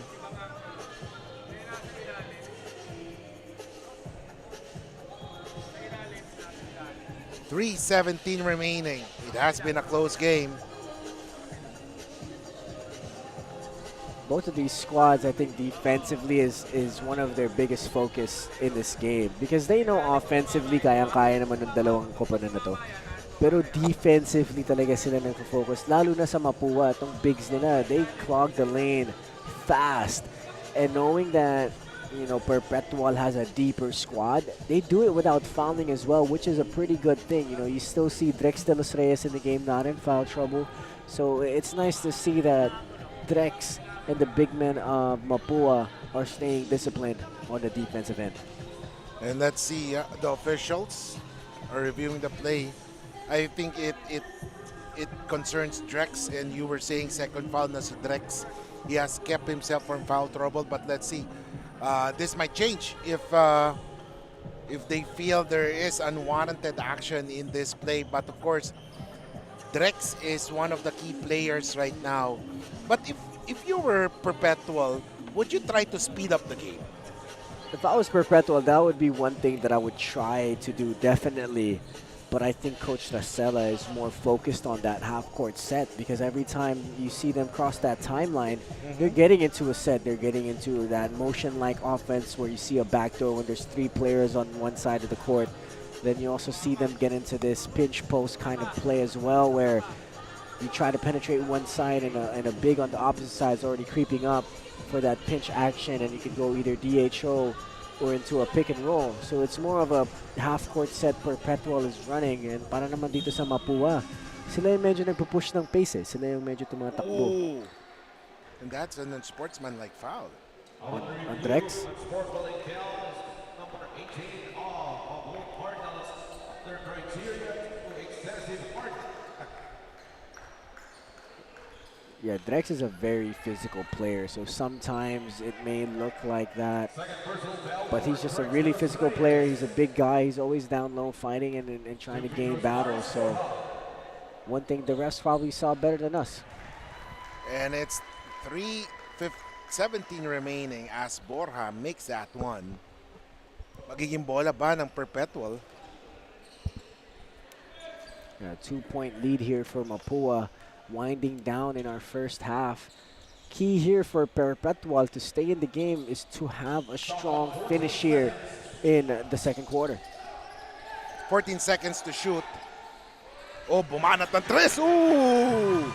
3:17 remaining. It has been a close game. Both of these squads, I think defensively is one of their biggest focus in this game because they know offensively kayang-kaya naman ng dalawang koponan na to. Pero defensively talaga sila nagfo-focus. Lalo na sa Mapua, itong bigs nila, they clog the lane fast. And knowing that Perpetual has a deeper squad, they do it without fouling as well, which is a pretty good thing. You still see Drex de los Reyes in the game, not in foul trouble. So it's nice to see that Drex and the big men of Mapua are staying disciplined on the defensive end. And let's see, the officials are reviewing the play. I think it concerns Drex, and you were saying second foul na si Drex. He has kept himself from foul trouble, but let's see. This might change if if they feel there is unwanted action in this play. But of course, Drex is one of the key players right now. But if you were Perpetual, would you try to speed up the game? If I was Perpetual, that would be one thing that I would try to do, definitely. But I think Coach Racela is more focused on that half-court set because every time you see them cross that timeline, they're getting into a set. They're getting into that motion-like offense where you see a backdoor when there's 3 players on one side of the court. Then you also see them get into this pinch post kind of play as well where you try to penetrate one side and a big on the opposite side is already creeping up for that pinch action, and you can go either DHO or into a pick and roll. So it's more of a half-court set Perpetual is running, and para naman dito sa Mapua, sila yung medyo nagpo-push ng pace eh. Sila yung medyo tumatakbo. Oh, and that's an unsportsmanlike foul. On Drex. Yeah, Drex is a very physical player, so sometimes it may look like that. But he's just a really physical player. He's a big guy. He's always down low fighting and trying to gain battles. So one thing the refs probably saw better than us. And it's 3:17 remaining as Borja makes that one. Magiging bola ba ng Perpetual? Yeah, 2-point lead here for Mapua. Winding down in our first half. Key here for Perpetual to stay in the game is to have a strong finish here in the second quarter. 14 seconds to shoot. Oh, bumanat ng 3. Ooh!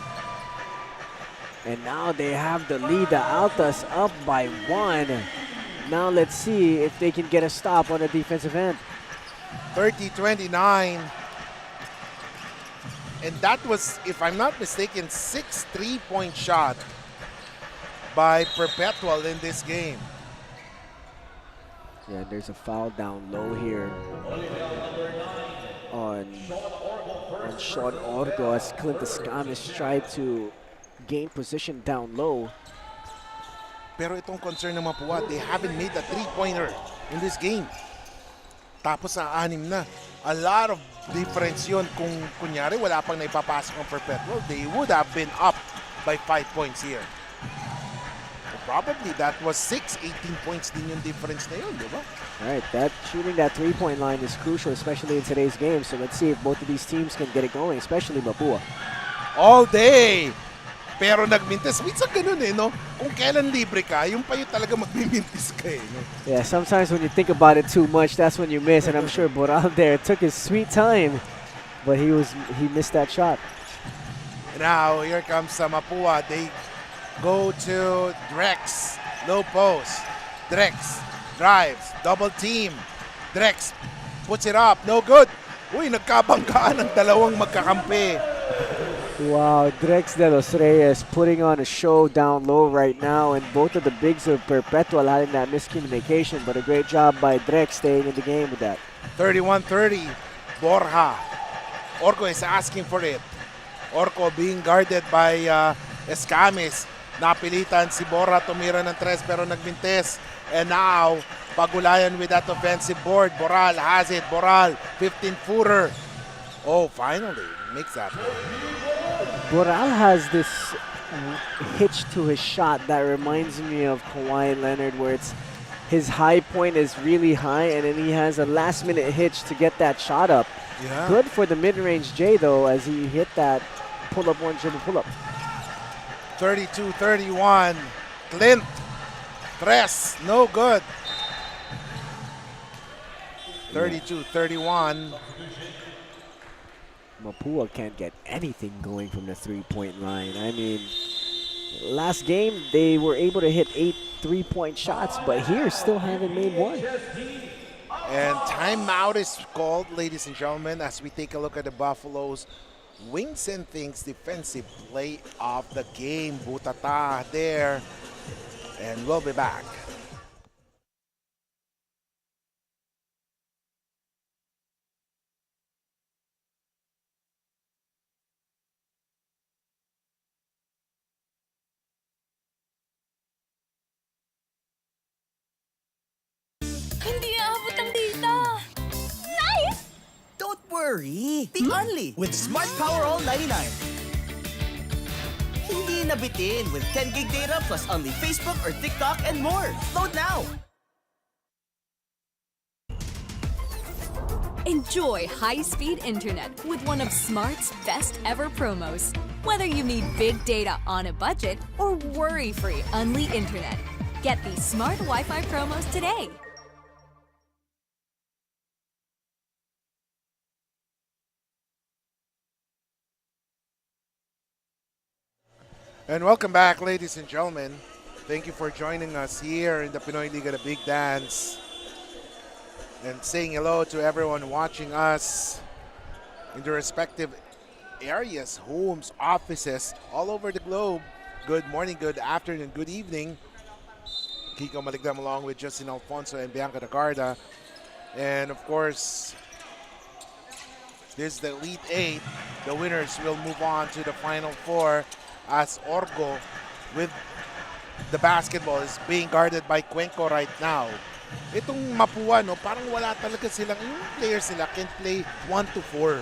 And now they have the lead, the Altas up by 1. Now let's see if they can get a stop on the defensive end. 30-29. And that was, if I'm not mistaken, 6 3-point shot by Perpetual in this game. Yeah, there's a foul down low here on Sean Orgo as Clint Escamis tried to gain position down low. Pero itong concern ng Mapua, they haven't made a 3-pointer in this game. Tapos sa 6 na. A lot of difference yun. Kung kunyari wala pang naipapasok ng Perpetual, they would have been up by 5 points here. So probably that was 18 points din yung difference na yun, di ba? All right, shooting that 3-point line is crucial, especially in today's game. So let's see if both of these teams can get it going, especially Mapua. All day! Pero nagmintis. Minsan ganun eh, no? Kung kailan libre ka, yung pa yung talaga magmimintis ka eh, no? Yeah, sometimes when you think about it too much, that's when you miss. And I'm sure Boral there took his sweet time, but he missed that shot. Now, here comes Mapua. They go to Drex. Low post. Drex drives. Double team. Drex puts it up. No good. Uy, nagkabanggaan ng dalawang magkakampi. Wow, Drex de los Reyes putting on a show down low right now, and both of the bigs of Perpetual having that miscommunication, but a great job by Drex staying in the game with that. 31-30, Borja. Orco is asking for it. Orco being guarded by Escamis. Napilitan si Borja tumira ng 3 pero nagmintes. And now, pagulayan with that offensive board. Boral has it. Boral, 15-footer. Oh, finally, makes that one. Boral has this hitch to his shot that reminds me of Kawhi Leonard, where his high point is really high and then he has a last-minute hitch to get that shot up. Yeah. Good for the mid-range J, though, as he hit that pull-up, one dribble pull-up. 32-31. Clint. Tres. No good. 32-31. Mapua can't get anything going from the 3-point line. I mean, last game they were able to hit 8 3-point shots, but here still haven't made one. And timeout is called, ladies and gentlemen, as we take a look at the Buffaloes' Wings and Things defensive play of the game. Butata there. And we'll be back. Hindi aabot ang data. worry. Be only with Smart Power All 99. Hindi nabitin with 10 gig data plus only Facebook or TikTok and more. Load now. Enjoy high-speed internet with one of Smart's best ever promos. Whether you need big data on a budget or worry-free Unli internet, get these Smart Wi-Fi promos today. And welcome back, ladies and gentlemen. Thank you for joining us here in the Pinoyliga, the Big Dance. And saying hello to everyone watching us in their respective areas, homes, offices, all over the globe. Good morning, good afternoon, good evening. Kiko Maligdam along with Justin Alfonso and Bianca Dagarda. And of course, this is the Elite 8. The winners will move on to the Final Four as Orgo with the basketball is being guarded by Cuenco right now. Itong Mapua, no, parang wala talaga silang, yung players sila can play 1 to 4.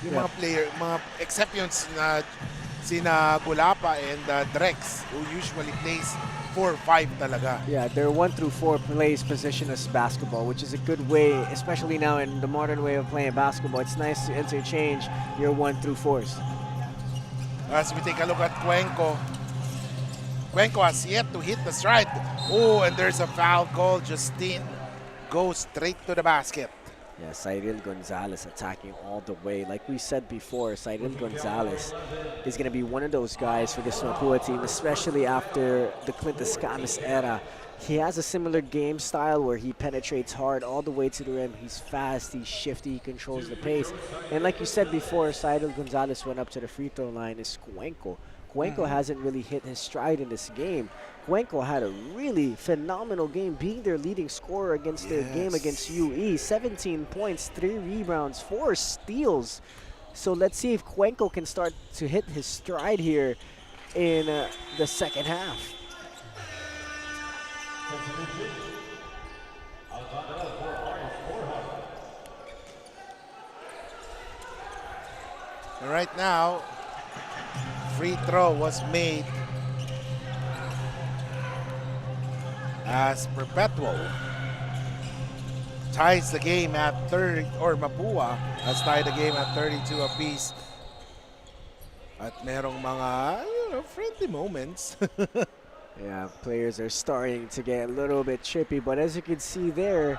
Yung mga player, mga except yung sina Gulapa and Drex who usually plays 4-5 talaga. Yeah, their 1 through 4 plays positionless basketball, which is a good way, especially now in the modern way of playing basketball. It's nice to interchange your 1 through 4s. As we take a look at Cuenco. Cuenco has yet to hit the stride. Oh, and there's a foul call. Justine goes straight to the basket. Yeah, Cyril Gonzalez attacking all the way. Like we said before, Cyril Gonzalez is going to be one of those guys for this Mapua team, especially after the Clintus Camus era. He has a similar game style where he penetrates hard all the way to the rim. He's fast, he's shifty, he controls the pace. And like you said before, Cyril Gonzalez went up to the free throw line is Cuenco. Cuenco hasn't really hit his stride in this game. Cuenco had a really phenomenal game, being their leading scorer against their game against UE. 17 points, 3 rebounds, 4 steals. So let's see if Cuenco can start to hit his stride here in the second half. And right now, free throw was made as Perpetual ties the game at 30, or Mapua has tied the game at 32 apiece. At merong mga, friendly moments. Yeah, players are starting to get a little bit trippy, but as you can see there,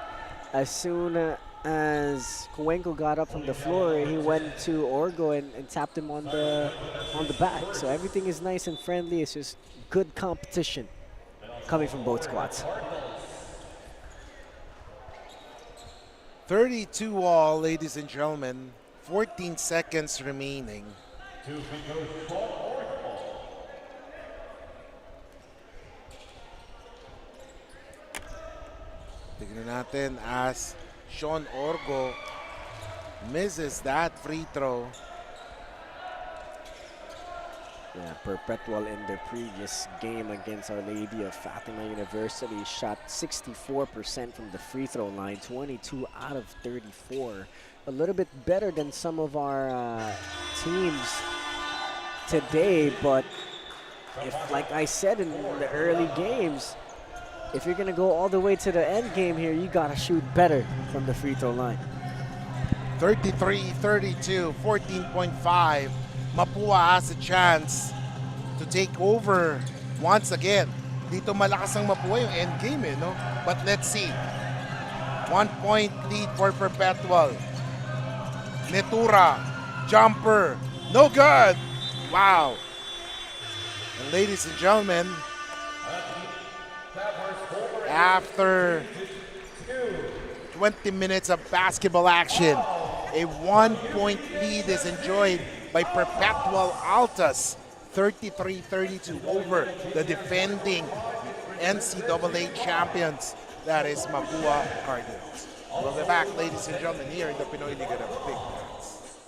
as soon as Cuenco got up from the floor, he went to Orgo and tapped him on the back. So everything is nice and friendly. It's just good competition coming from both squads. 32 all, ladies and gentlemen. 14 seconds remaining. Tignan natin as Sean Orgo misses that free throw. Yeah, Perpetual in their previous game against Our Lady of Fatima University shot 64% from the free throw line, 22 out of 34. A little bit better than some of our teams today, but if, like I said in the early games, if you're going to go all the way to the end game here, you got to shoot better from the free throw line. 33-32, 14.5. Mapua has a chance to take over once again. Dito malakas ang Mapua yung end game, no? But let's see. 1 point lead for Perpetual. Netura, jumper, no good. Wow. And ladies and gentlemen, after 20 minutes of basketball action, a 1 point lead is enjoyed by Perpetual ALTAS, 33-32 over the defending NCAA champions, that is Mapua Cardinals. We'll be back, ladies and gentlemen, here in the Pinoyliga, the Big Dance.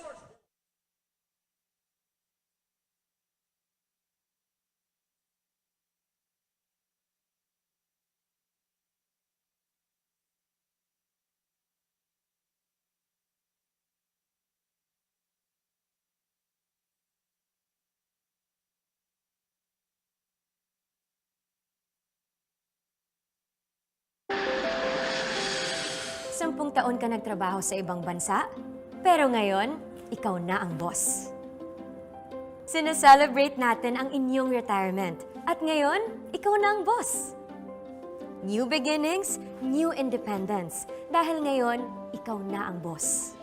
10 taon ka nagtrabaho sa ibang bansa, pero ngayon, ikaw na ang boss. Sineselebrate natin ang inyong retirement at ngayon, ikaw na ang boss. New beginnings, new independence. Dahil ngayon, ikaw na ang boss.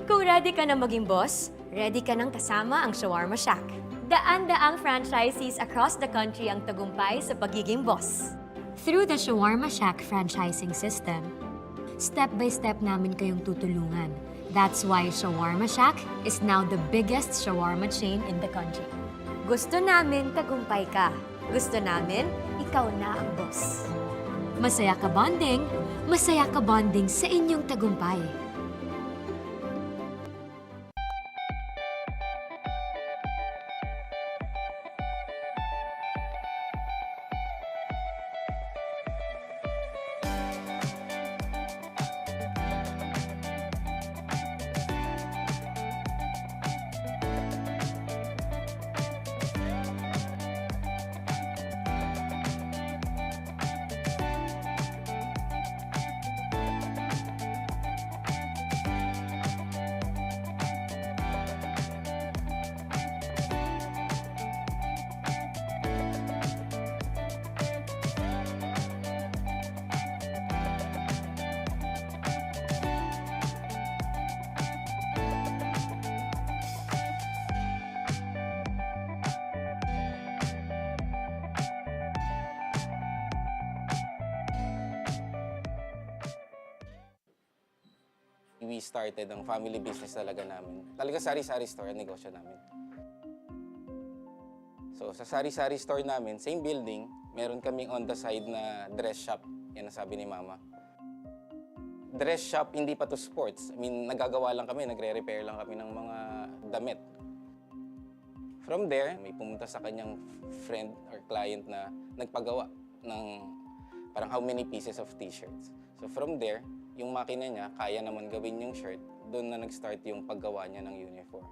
Kung ready ka na maging boss, ready ka nang kasama ang Shawarma Shack. Daan-daang franchisees across the country ang tagumpay sa pagiging boss. Through the Shawarma Shack franchising system, step by step namin kayong tutulungan. That's why Shawarma Shack is now the biggest shawarma chain in the country. Gusto namin tagumpay ka. Gusto namin, ikaw na ang boss. Masaya ka bonding sa inyong tagumpay. We started ang family business talaga namin. Talaga sari-sari store ang negosyo namin. So sa sari-sari store namin, same building, meron kaming on the side na dress shop. Yan ang sabi ni Mama. Dress shop, hindi pa to sports. I mean, nagagawa lang kami, nagre-repair lang kami ng mga damit. From there, may pumunta sa kanyang friend or client na nagpagawa ng parang how many pieces of t-shirts. So from there, yung makina niya, kaya naman gawin yung shirt, doon na nag-start yung paggawa niya ng uniforms.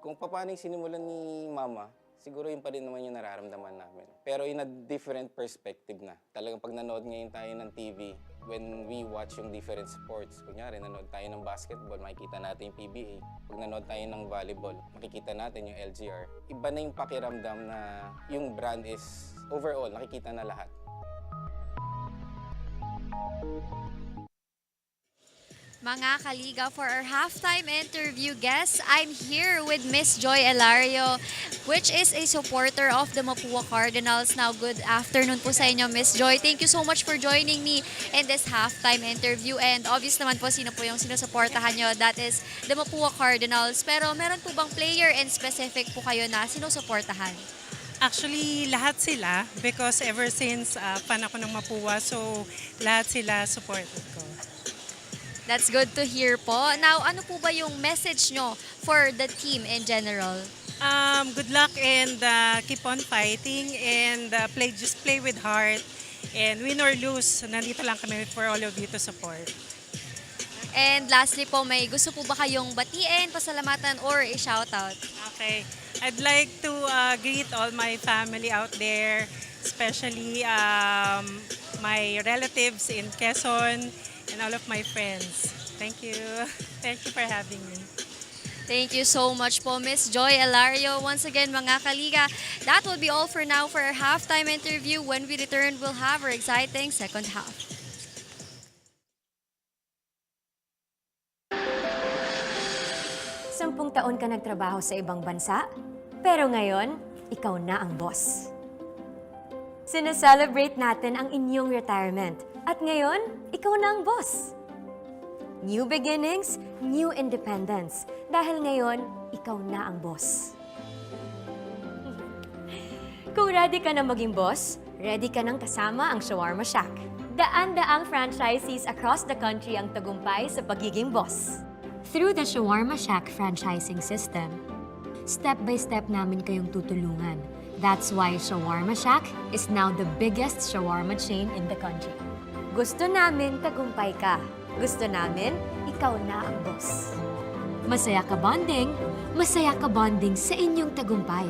Kung paano yung sinimulan ni Mama, siguro yun pa rin naman yung nararamdaman namin. Pero in a different perspective na. Talagang pag nanood ngayon tayo ng TV, when we watch yung different sports, kunyari nanood tayo ng basketball, makikita natin yung PBA. Pag nanood tayo ng volleyball, makikita natin yung LGR. Iba na yung pakiramdam na yung brand is overall, nakikita na lahat. Mga kaliga, for our halftime interview guests, I'm here with Miss Joy Elario, which is a supporter of the Mapua Cardinals. Now, good afternoon po sa inyo, Miss Joy. Thank you so much for joining me in this halftime interview. And obvious naman po, sino po yung sinusuportahan nyo? That is the Mapua Cardinals. Pero meron po bang player and specific po kayo na sinusuportahan? Actually, lahat sila because ever since fan ako ng Mapua, so lahat sila supported ko. That's good to hear po. Now, ano po ba yung message nyo for the team in general? Good luck and keep on fighting and just play with heart. And win or lose, nandito lang kami for all of you to support. And lastly po, may gusto po ba kayong batiin, pasalamatan, or i-shoutout? Okay. I'd like to greet all my family out there, especially my relatives in Quezon and all of my friends. Thank you. Thank you for having me. Thank you so much po, Miss Joy Elario. Once again, mga kaliga, that will be all for now for our halftime interview. When we return, we'll have our exciting second half. Sampung taon ka nagtrabaho sa ibang bansa, pero ngayon, ikaw na ang boss. Sineselebrate natin ang inyong retirement at ngayon, ikaw na ang boss. New beginnings, new independence. Dahil ngayon, ikaw na ang boss. Kung ready ka na maging boss, ready ka nang kasama ang Shawarma Shack. Daan-daang franchisees across the country ang tagumpay sa pagiging boss. Through the Shawarma Shack franchising system, step by step namin kayong tutulungan. That's why Shawarma Shack is now the biggest shawarma chain in the country. Gusto namin tagumpay ka. Gusto namin, ikaw na ang boss. Masaya ka bonding sa inyong tagumpay.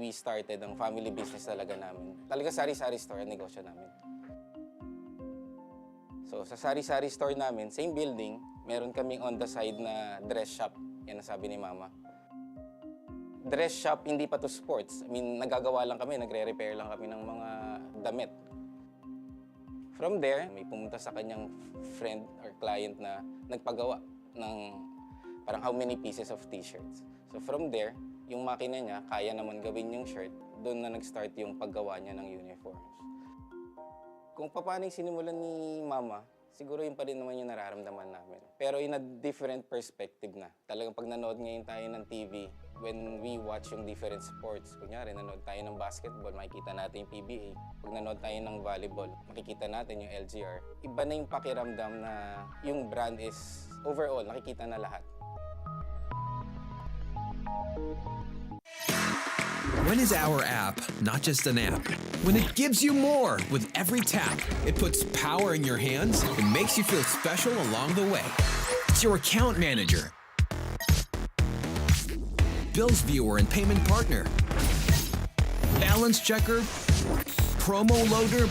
we started ang family business talaga namin, talaga sari-sari store ang negosyo namin. So sa sari-sari store namin, same building, meron kaming on the side na dress shop. Yan ang sabi ni Mama. Dress shop, hindi pa to sports. I mean, nagagawa lang kami, nagre-repair lang kami ng mga damit. From there, may pumunta sa kanyang friend or client na nagpagawa ng parang how many pieces of t-shirts. So from there, yung makina niya, kaya naman gawin yung shirt, doon na nag-start yung paggawa niya ng uniforms. Kung paano yung sinimulan ni Mama, siguro yun pa rin naman yung nararamdaman namin. Pero in a different perspective na. Talagang pag nanood ngayon tayo ng TV, when we watch yung different sports, kunyari nanood tayo ng basketball, makikita natin yung PBA. Pag nanood tayo ng volleyball, makikita natin yung LGR. Iba na yung pakiramdam na yung brand is overall, nakikita na lahat. When is our app not just an app? When it gives you more with every tap, it puts power in your hands and makes you feel special along the way. It's your account manager, bills viewer and payment partner, balance checker, promo loader,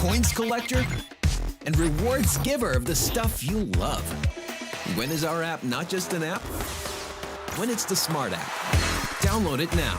points collector, and rewards giver of the stuff you love. When is our app not just an app? When it's the Smart app. Download it now.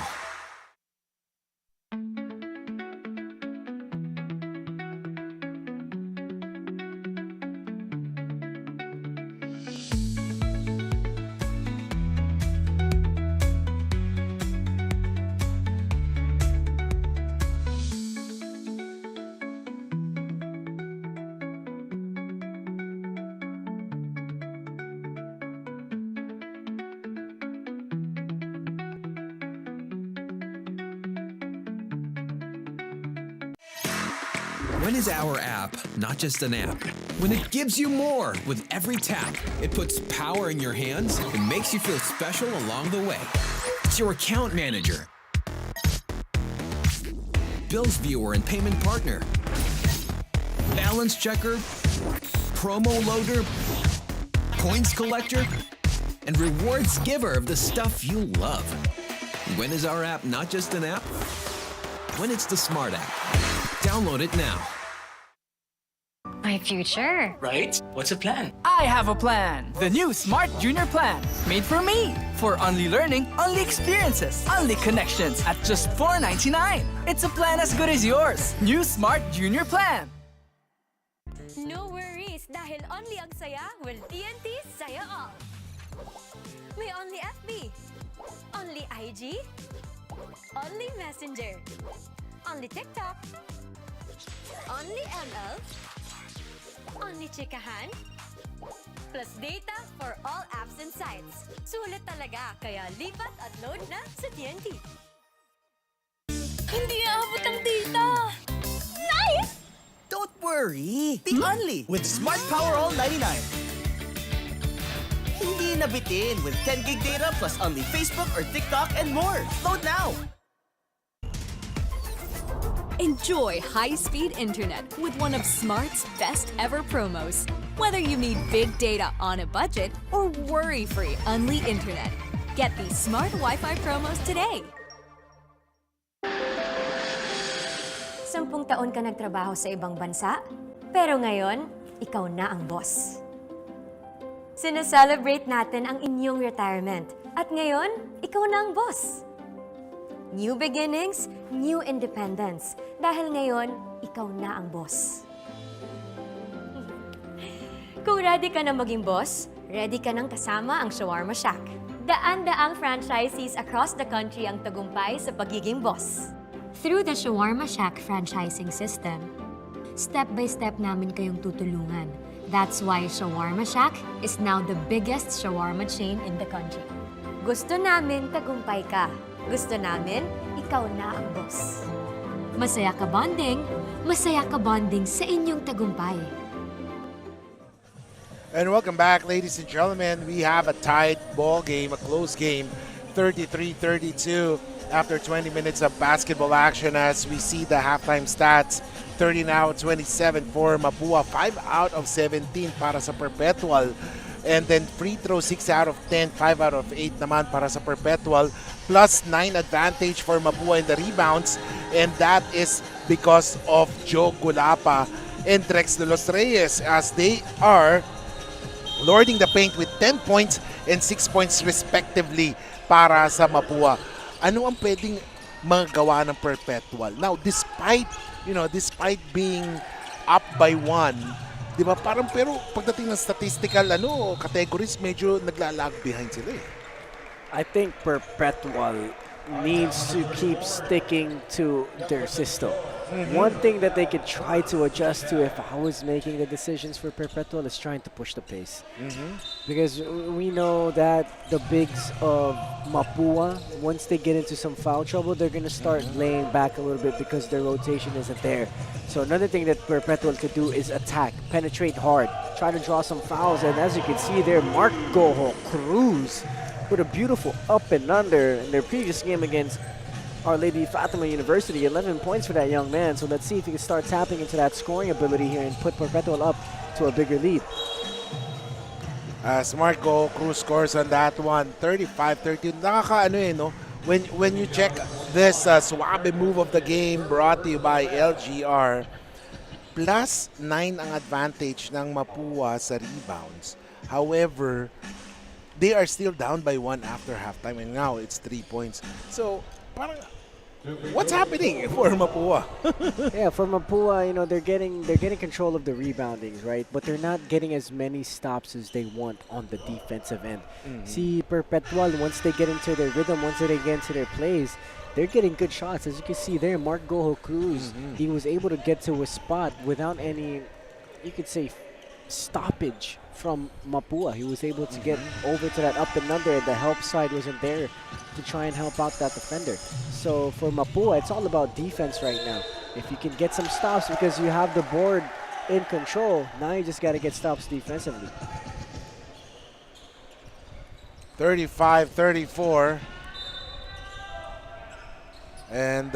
When is our app not just an app? When it gives you more with every tap, it puts power in your hands and makes you feel special along the way. It's your account manager, bills viewer and payment partner, balance checker, promo loader, points collector, and rewards giver of the stuff you love. When is our app not just an app? When it's the Smart app. Download it now. My future. Right? What's the plan? I have a plan. The new Smart Junior Plan. Made for me. For only learning, only experiences, only connections at just $4.99. It's a plan as good as yours. New Smart Junior Plan. No worries dahil only ang saya will TNT saya all. May only FB, only IG, only Messenger, only TikTok, only ML, only chikahan, plus data for all apps and sites. Sulit talaga, kaya lipat at load na sa TNT. Hindi aabot ang data! Nice! Don't worry! Be only with Smart Power All 99. Hindi nabitin with 10 gig data plus only Facebook or TikTok and more. Load now! Enjoy high-speed internet with one of Smart's best ever promos. Whether you need big data on a budget or worry-free Unli internet, get these Smart Wi-Fi promos today. 10 taon ka nagtrabaho sa ibang bansa, pero ngayon, ikaw na ang boss. Sineselebrate natin ang inyong retirement, at ngayon, ikaw na ang boss. New beginnings, new independence. Dahil ngayon, ikaw na ang boss. Kung ready ka na maging boss, ready ka nang kasama ang Shawarma Shack. Daan-daang franchisees across the country ang tagumpay sa pagiging boss. Through the Shawarma Shack franchising system, step-by-step namin kayong tutulungan. That's why Shawarma Shack is now the biggest shawarma chain in the country. Gusto namin tagumpay ka. Gusto namin, ikaw na ang boss. Masaya ka bonding sa inyong tagumpay. And welcome back, ladies and gentlemen. We have a tied ball game, a close game, 33-32 after 20 minutes of basketball action as we see the halftime stats. 30 now, 27 for Mapua, 5 out of 17 para sa Perpetual. And then free throw 6 out of 10, 5 out of 8 naman para sa Perpetual. Plus 9 advantage for Mapua in the rebounds. And that is because of Joe Gulapa and Drex de los Reyes as they are lording the paint with 10 points and 6 points respectively para sa Mapua. Ano ang pwedeng magawa ng Perpetual? Now, despite being up by 1, di ba? Parang pero pagdating ng statistical categories, medyo naglalag behind sila eh. I think Perpetual needs to keep sticking to their system. One thing that they could try to adjust to if I was making the decisions for Perpetual is trying to push the pace. Because we know that the bigs of Mapua, once they get into some foul trouble, they're going to start laying back a little bit because their rotation isn't there. So another thing that Perpetual could do is attack, penetrate hard, try to draw some fouls. And as you can see there, Mark Goho Cruz with a beautiful up and under in their previous game against Our Lady Fatima University. 11 points for that young man. So let's see if he can start tapping into that scoring ability here and put Perpetual up to a bigger lead. As Marco Cruz scores on that one, 35-30. No? When you check this suave move of the game brought to you by LGR, plus 9 ang advantage ng Mapua sa rebounds. However, they are still down by 1 after halftime, and now it's 3 points. So, parang, what's happening for Mapua? Yeah, for Mapua, they're getting control of the reboundings, right? But they're not getting as many stops as they want on the defensive end. See, Perpetual, once they get into their rhythm, once they get into their plays, they're getting good shots. As you can see there, Mark Goho Cruz, he was able to get to a spot without any, you could say, stoppage from Mapua. He was able to get over to that up and under, and the help side wasn't there to try and help out that defender. So for Mapua, it's all about defense right now. If you can get some stops because you have the board in control, now you just got to get stops defensively. 35-34. And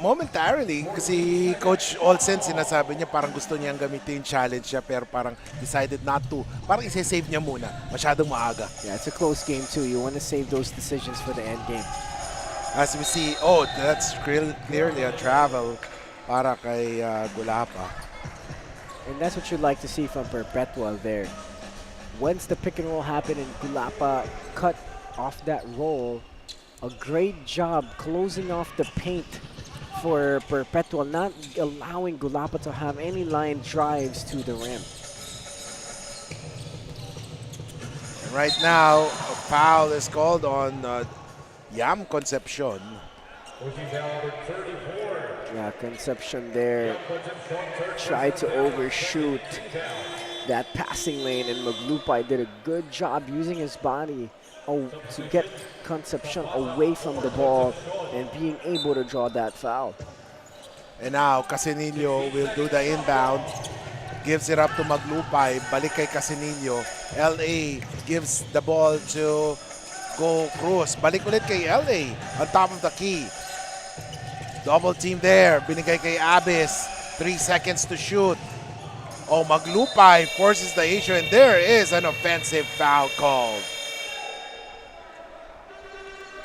momentarily, kasi Coach Olsen, sinasabi niya parang gusto niyang gamitin yung challenge niya pero parang decided not to. Parang isa-save niya muna. Masyadong maaga. Yeah, it's a close game too. You want to save those decisions for the end game. As we see, that's clearly a travel para kay Gulapa. And that's what you'd like to see from Perpetual there. Once the pick and roll happened and Gulapa cut off that roll, a great job closing off the paint for Perpetual, not allowing Gulapa to have any line drives to the rim. And right now, a foul is called on Yam Concepcion. Yeah, Concepcion there tried to overshoot that passing lane, and Maglupay did a good job using his body to get Concepcion away from the ball and being able to draw that foul. And now, Casinillo will do the inbound. Gives it up to Maglupay. Balik kay Casinillo. LA gives the ball to Go Cruz. Balik ulit kay LA on top of the key. Double team there. Binigay kay Abis. 3 seconds to shoot. Maglupay forces the issue, and there is an offensive foul called.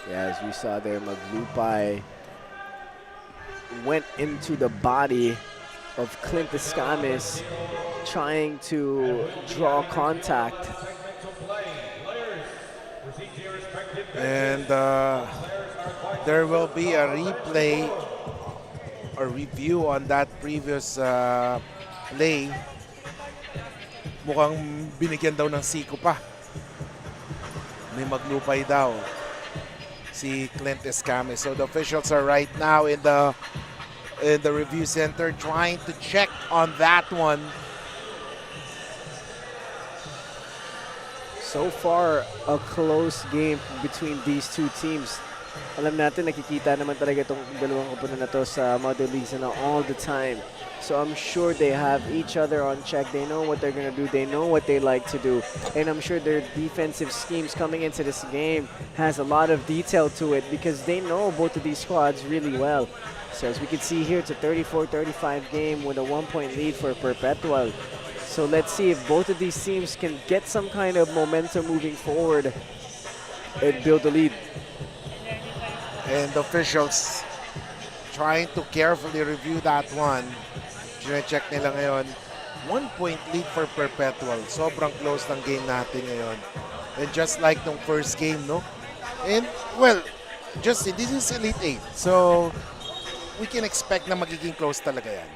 Yeah, as we saw there, Maglupay went into the body of Clint Escamis trying to draw contact. And there will be a replay or review on that previous play. Mukhang binigyan daw ng siko pa. May Maglupay daw si Clint Escamis. So the officials are right now in the review center trying to check on that one. So far, a close game between these two teams. Alam natin, nakikita naman talaga itong dalawang koponan na to sa Mother Leagues all the time. So I'm sure they have each other on check. They know what they're going to do. They know what they like to do. And I'm sure their defensive schemes coming into this game has a lot of detail to it because they know both of these squads really well. So as we can see here, it's a 34-35 game with a 1-point lead for Perpetual. So let's see if both of these teams can get some kind of momentum moving forward and build a lead. And the officials trying to carefully review that one. Check nila ngayon. 1-point lead for Perpetual. Sobrang close ng game natin ngayon. And just like nung first game, no? And, well, Justin, this is Elite 8. So, we can expect na magiging close talaga yan.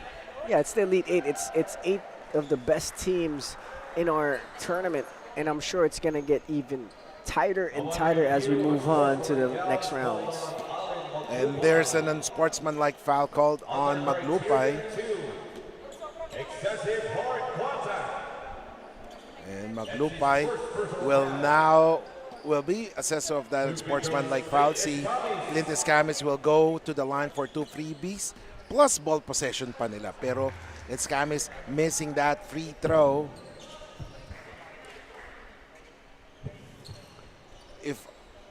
Yeah, it's the Elite 8. It's 8 of the best teams in our tournament. And I'm sure it's going to get even tighter and tighter as we move on to the next rounds. And there's an unsportsmanlike foul called on Maglupay. And Maglupay will be assessor of that unsportsmanlike foul. Si Clint Escamis will go to the line for 2 freebies plus ball possession pa nila. Pero Escamis missing that free throw. If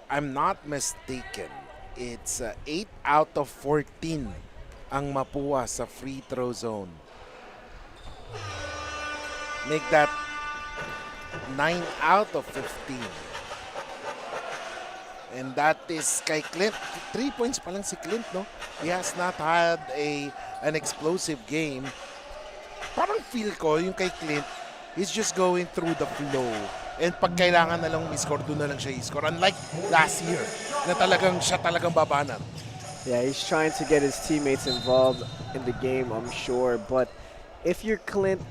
I'm not mistaken, it's 8 out of 14 ang Mapua sa free throw zone. Make that 9 out of 15. And that is kay Clint. 3 points pa lang si Clint, no? He has not had an explosive game. Parang feel ko yung kay Clint, he's just going through the flow. And pag kailangan na lang i-score, doon na lang siya i-score. Unlike last year, na siya talagang babanat. Yeah, he's trying to get his teammates involved in the game, I'm sure. But if you're Clint,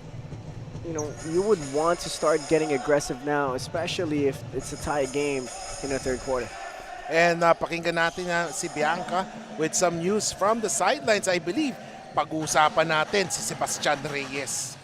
you would want to start getting aggressive now, especially if it's a tie game in the third quarter. And pakinggan natin si Bianca with some news from the sidelines. I believe pag-uusapan natin si Sebastian Reyes.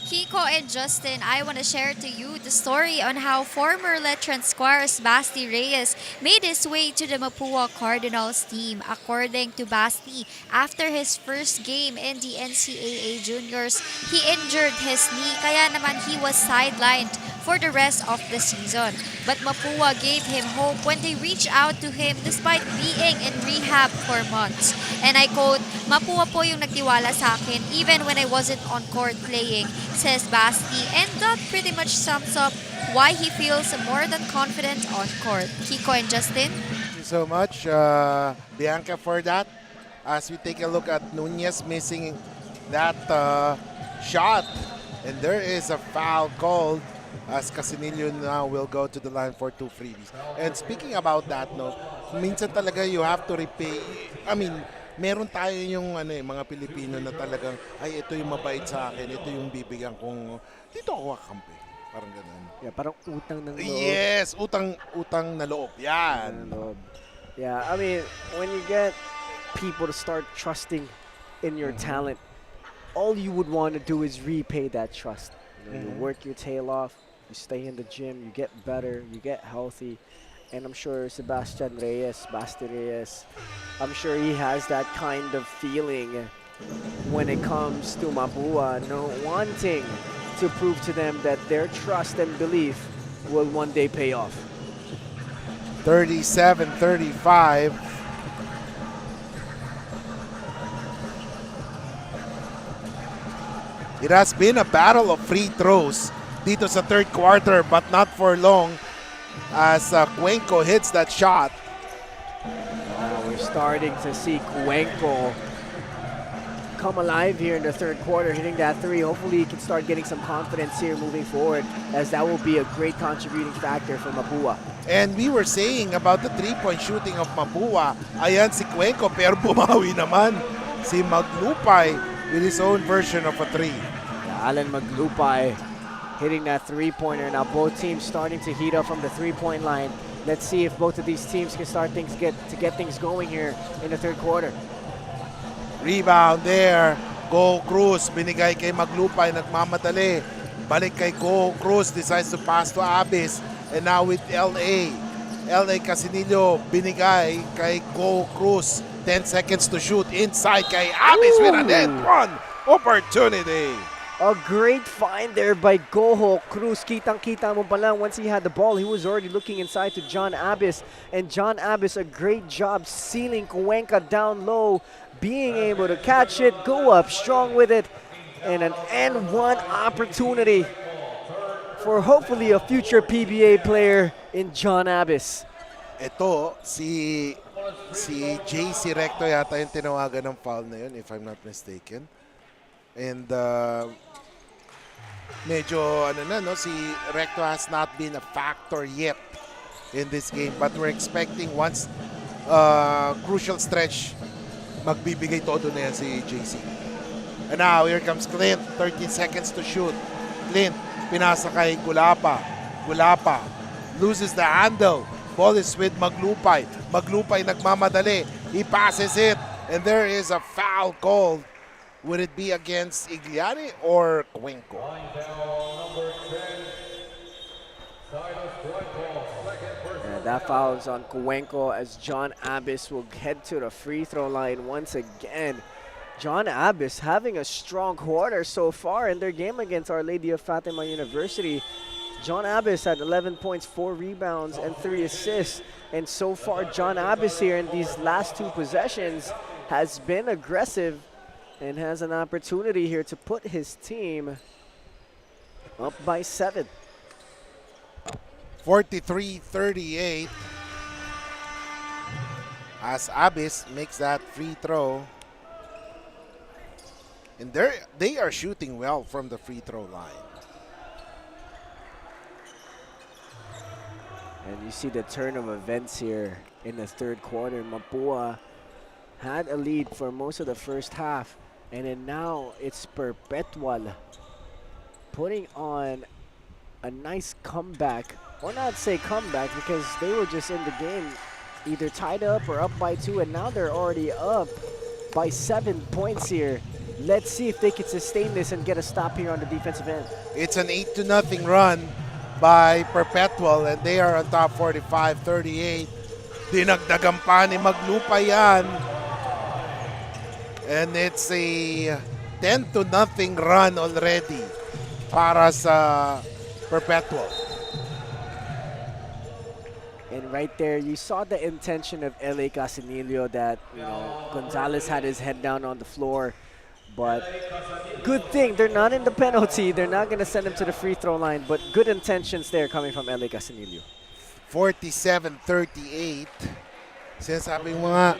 Kiko and Justin, I want to share to you the story on how former Letran Squires Basti Reyes made his way to the Mapua Cardinals team. According to Basti, after his first game in the NCAA Juniors, he injured his knee kaya naman he was sidelined for the rest of the season. But Mapua gave him hope when they reached out to him despite being in rehab for months. And I quote, "Mapua po yung nagtiwala sa akin even when I wasn't on court playing," says Basti, and that pretty much sums up why he feels more than confident on court. Kiko and Justin? Thank you so much, Bianca, for that. As we take a look at Nunez missing that shot, and there is a foul called as Casinillo now will go to the line for 2 freebies. And speaking about that, minsan talaga you have to repay. I mean, meron tayo yung mga Pilipino na talagang, ay, ito yung mabait sa akin, ito yung bibigyan kong, dito ako kakampi. Parang ganun. Yeah, parang utang ng loob. Yes, utang na loob. Yan. Yeah, I mean, when you get people to start trusting in your talent, all you would want to do is repay that trust. You work your tail off, you stay in the gym, you get better, you get healthy. And I'm sure Sebastian Reyes, Basti Reyes, I'm sure he has that kind of feeling when it comes to Mapua, wanting to prove to them that their trust and belief will one day pay off. 37-35. It has been a battle of free throws dito sa third quarter, but not for long as Cuenco hits that shot. We're starting to see Cuenco come alive here in the third quarter, hitting that 3. Hopefully he can start getting some confidence here moving forward, as that will be a great contributing factor for Mapua. And we were saying about the 3-point shooting of Mapua. Ayan si Cuenco, pero bumawi naman si Maglupay with his own version of a 3. Alan Maglupay hitting that 3-pointer. Now both teams starting to heat up from the 3-point line. Let's see if both of these teams can start get things going here in the third quarter. Rebound there. Go Cruz. Binigay kay Maglupay. Nagmamadali. Balik kay Go Cruz. Decides to pass to Abis. And now with LA. LA Casinillo. Binigay kay Go Cruz. 10 seconds to shoot. Inside kay Abis with an end run opportunity. A great find there by Goho Cruz. Kitang-kita mo pa lang, once he had the ball, he was already looking inside to John Abis. And John Abis, a great job sealing Cuenca down low, being able to catch it, go up strong with it, And an N1 opportunity for hopefully a future PBA player in John Abbas. Ito, si JC Recto yata yung tinawagan ng foul na yun, if I'm not mistaken. And medyo si Recto has not been a factor yet in this game, but we're expecting once crucial stretch, magbibigay todo na yan si JC. And now here comes Clint, 13 seconds to shoot. Clint, pinasa kay Gulapa. Gulapa loses the handle. Ball is with Maglupay. Maglupay nagmamadali. He passes it, and there is a foul called. Would it be against Igliani or Cuenco? And that foul is on Cuenco as John Abbas will head to the free throw line once again. John Abbas having a strong quarter so far in their game against Our Lady of Fatima University. John Abbas had 11 points, 4 rebounds, and 3 assists. And so far, John Abbas here in these last 2 possessions has been aggressive and has an opportunity here to put his team up by 7. 43-38 as Abbas makes that free throw. And they are shooting well from the free throw line. And you see the turn of events here in the third quarter. Mapua had a lead for most of the first half, and then now it's Perpetual putting on a nice comeback, or not say comeback because they were just in the game either tied up or up by 2, and now they're already up by 7 points here. Let's see if they can sustain this and get a stop here on the defensive end. It's an 8-0 run by Perpetual, and they are on top 45-38. Dinagdagan pa ni Maglupay yan. And it's a 10-0 run already para sa Perpetual. And right there, you saw the intention of L.A. Casanillo that, Gonzalez had his head down on the floor. But good thing they're not in the penalty. They're not going to send him to the free throw line. But good intentions there coming from L.A. Casanillo. 47-38. Sinasabi mo nga,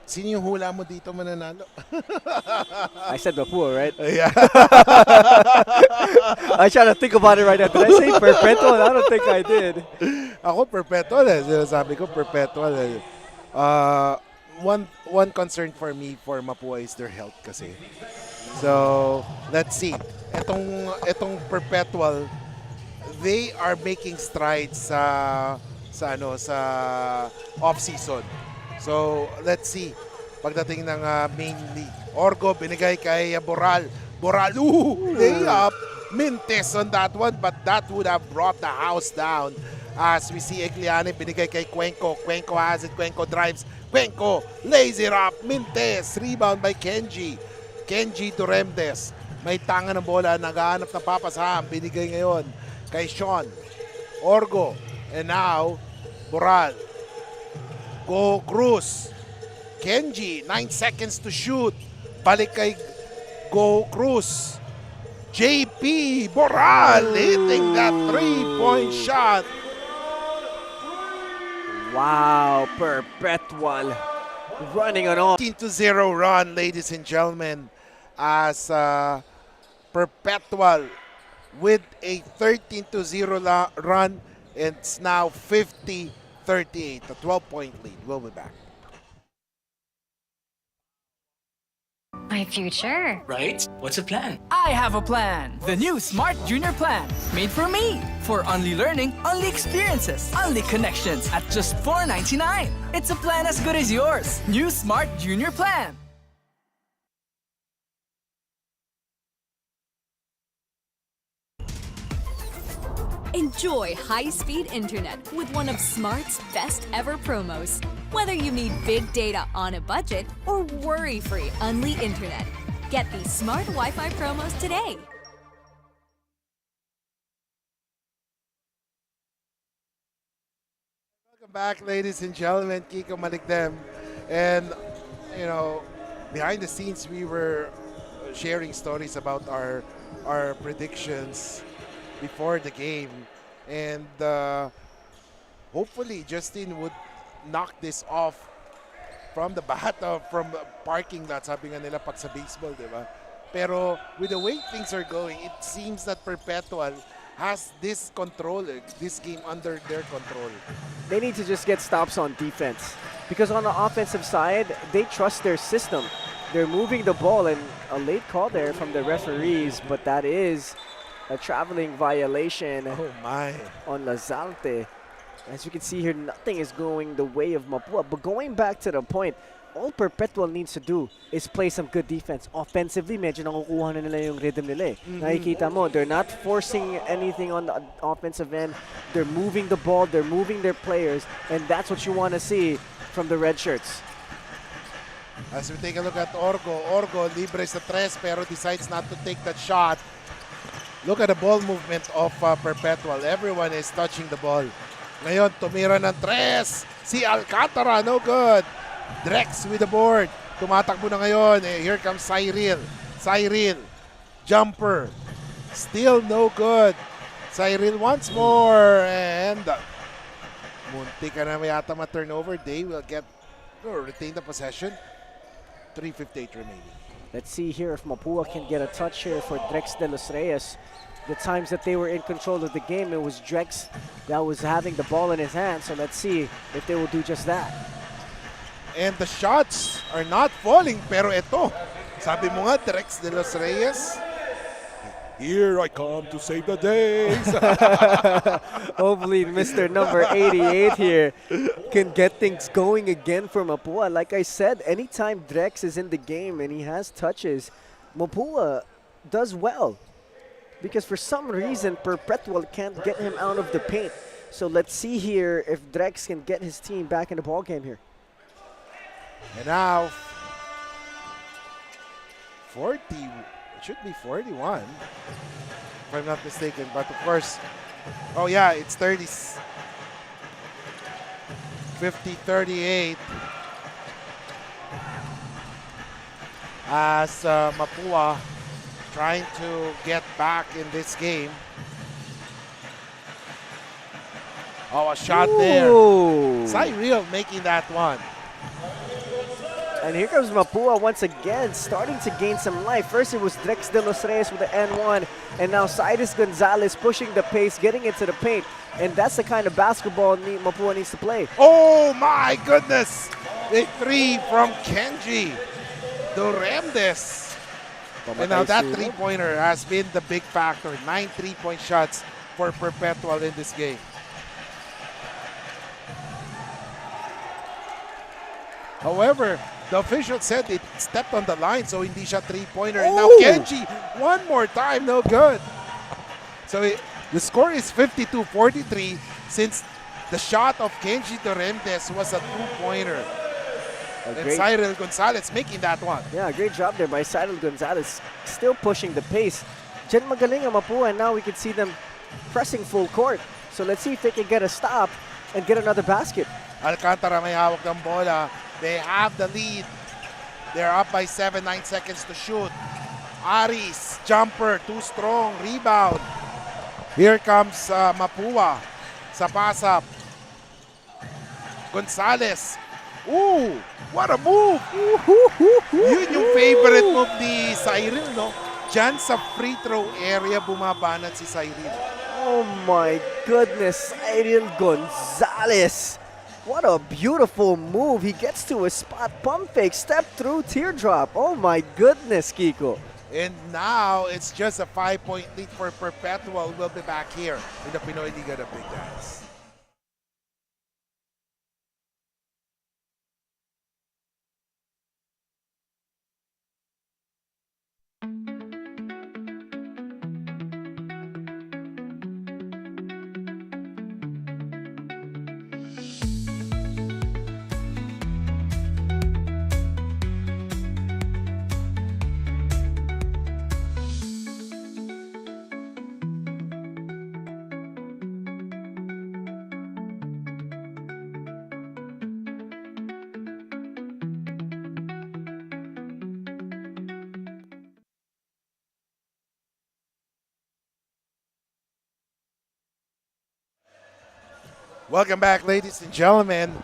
sino yung hula mo dito mananalo? I said Mapua, right? Yeah. I try to think about it right now. Did I say Perpetual? I don't think I did. Ako Perpetual eh. Sinasabi ko Perpetual eh. One concern for me for Mapua is their health kasi. So, let's see. Etong Perpetual, they are making strides sa off-season. So, let's see. Pagdating ng main league. Orgo, binigay kay Boral. Boral, layup. Mintes on that one, but that would have brought the house down. As we see Egliani, binigay kay Cuenco. Cuenco has it. Cuenco drives. Cuenco lays it up. Mintes. Rebound by Kenji. Kenji Duremdes. May tanga ng bola. Naghahanap ng papasahan. Binigay ngayon kay Sean. Orgo. And now, Boral. Go Cruz. Kenji, 9 seconds to shoot. Balik kay Go Cruz. JP Boral hitting that 3-point shot. Wow, Perpetual running on all. 15-0 run, ladies and gentlemen, as Perpetual with a 13-0 run, and it's now 50-38, a 12-point lead. We'll be back. My future. Right? What's a plan? I have a plan. The new Smart Junior Plan. Made for me. For only learning, only experiences, only connections at just $4.99. It's a plan as good as yours. New Smart Junior Plan. Enjoy high-speed internet with one of Smart's best ever promos. Whether you need big data on a budget or worry-free Unli internet, get these Smart Wi-Fi promos today. Welcome back, ladies and gentlemen. Kiko Malikdem. And, behind the scenes, we were sharing stories about our predictions before the game, and hopefully Justin would knock this off from the bat, from parking lot, sabi nga nila pag sa baseball, di ba? Pero with the way things are going, it seems that Perpetual has this control, this game under their control. They need to just get stops on defense. Because on the offensive side, they trust their system. They're moving the ball, and a late call there from the referees, but that is a traveling violation on Lazalte. As you can see here, nothing is going the way of Mapua. But going back to the point, all Perpetual needs to do is play some good defense. Offensively, medyo nakukuha na nila yung rhythm nila. Nakikita mo, they're not forcing anything on the offensive end. They're moving the ball, they're moving their players, and that's what you want to see from the red shirts. As we take a look at Orgo libre sa tres pero decides not to take that shot. Look at the ball movement of Perpetual. Everyone is touching the ball. Ngayon, tumira ng tres. Si Alcantara, no good. Drex with the board. Tumatakbo na ngayon. Here comes Cyril. Cyril. Jumper. Still no good. Cyril once more. And munti ka na yata ma-turnover. They will retain the possession. 3:58 remaining. Let's see here if Mapua can get a touch here for Drex de los Reyes. The times that they were in control of the game, it was Drex that was having the ball in his hand. So let's see if they will do just that. And the shots are not falling. Pero ito, sabi mo nga, Drex de los Reyes, here I come to save the days. Hopefully Mr. number 88 here can get things going again for Mapua. Like I said, anytime Drex is in the game and he has touches, Mapua does well. Because for some reason, Perpetual can't get him out of the paint. So let's see here if Drex can get his team back in the ballgame here. And now, 40, it should be 41, if I'm not mistaken. But of course, oh yeah, it's 30, 50-38. As Mapua trying to get back in this game. Oh, a shot there. Cyril making that one. And here comes Mapua once again, starting to gain some life. First it was Drex de los Reyes with the N1, and now Cyrus Gonzalez pushing the pace, getting into the paint. And that's the kind of basketball Mapua needs to play. Oh my goodness! A three from Kenji Doremdes. And now that three-pointer has been the big factor. 9 3-point shots for Perpetual in this game. However, the official said it stepped on the line, so hindi siya three-pointer. And now Kenji, one more time, no good. So the score is 52-43 since the shot of Kenji Doremdes was a two-pointer. And Cyril Gonzalez making that one. Yeah, great job there by Cyril Gonzalez. Still pushing the pace. Diyan magaling ang Mapua, and now we can see them pressing full court. So let's see if they can get a stop and get another basket. Alcantara may hawak ng bola. They have the lead. They're up by 7, 9 seconds to shoot. Aris, jumper, too strong, rebound. Here comes Mapua sa pass-up. Gonzalez. Ooh, what a move! Yun yung favorite move ni Cyril, no? Diyan sa free throw area, bumabanat si Cyril. Oh my goodness, Cyril Gonzalez. What a beautiful move. He gets to a spot, pump fake, step through, teardrop. Oh my goodness, Kiko. And now, it's just a 5-point lead for Perpetual. We'll be back here in the Pinoyliga, the Big Dance. Welcome back, ladies and gentlemen.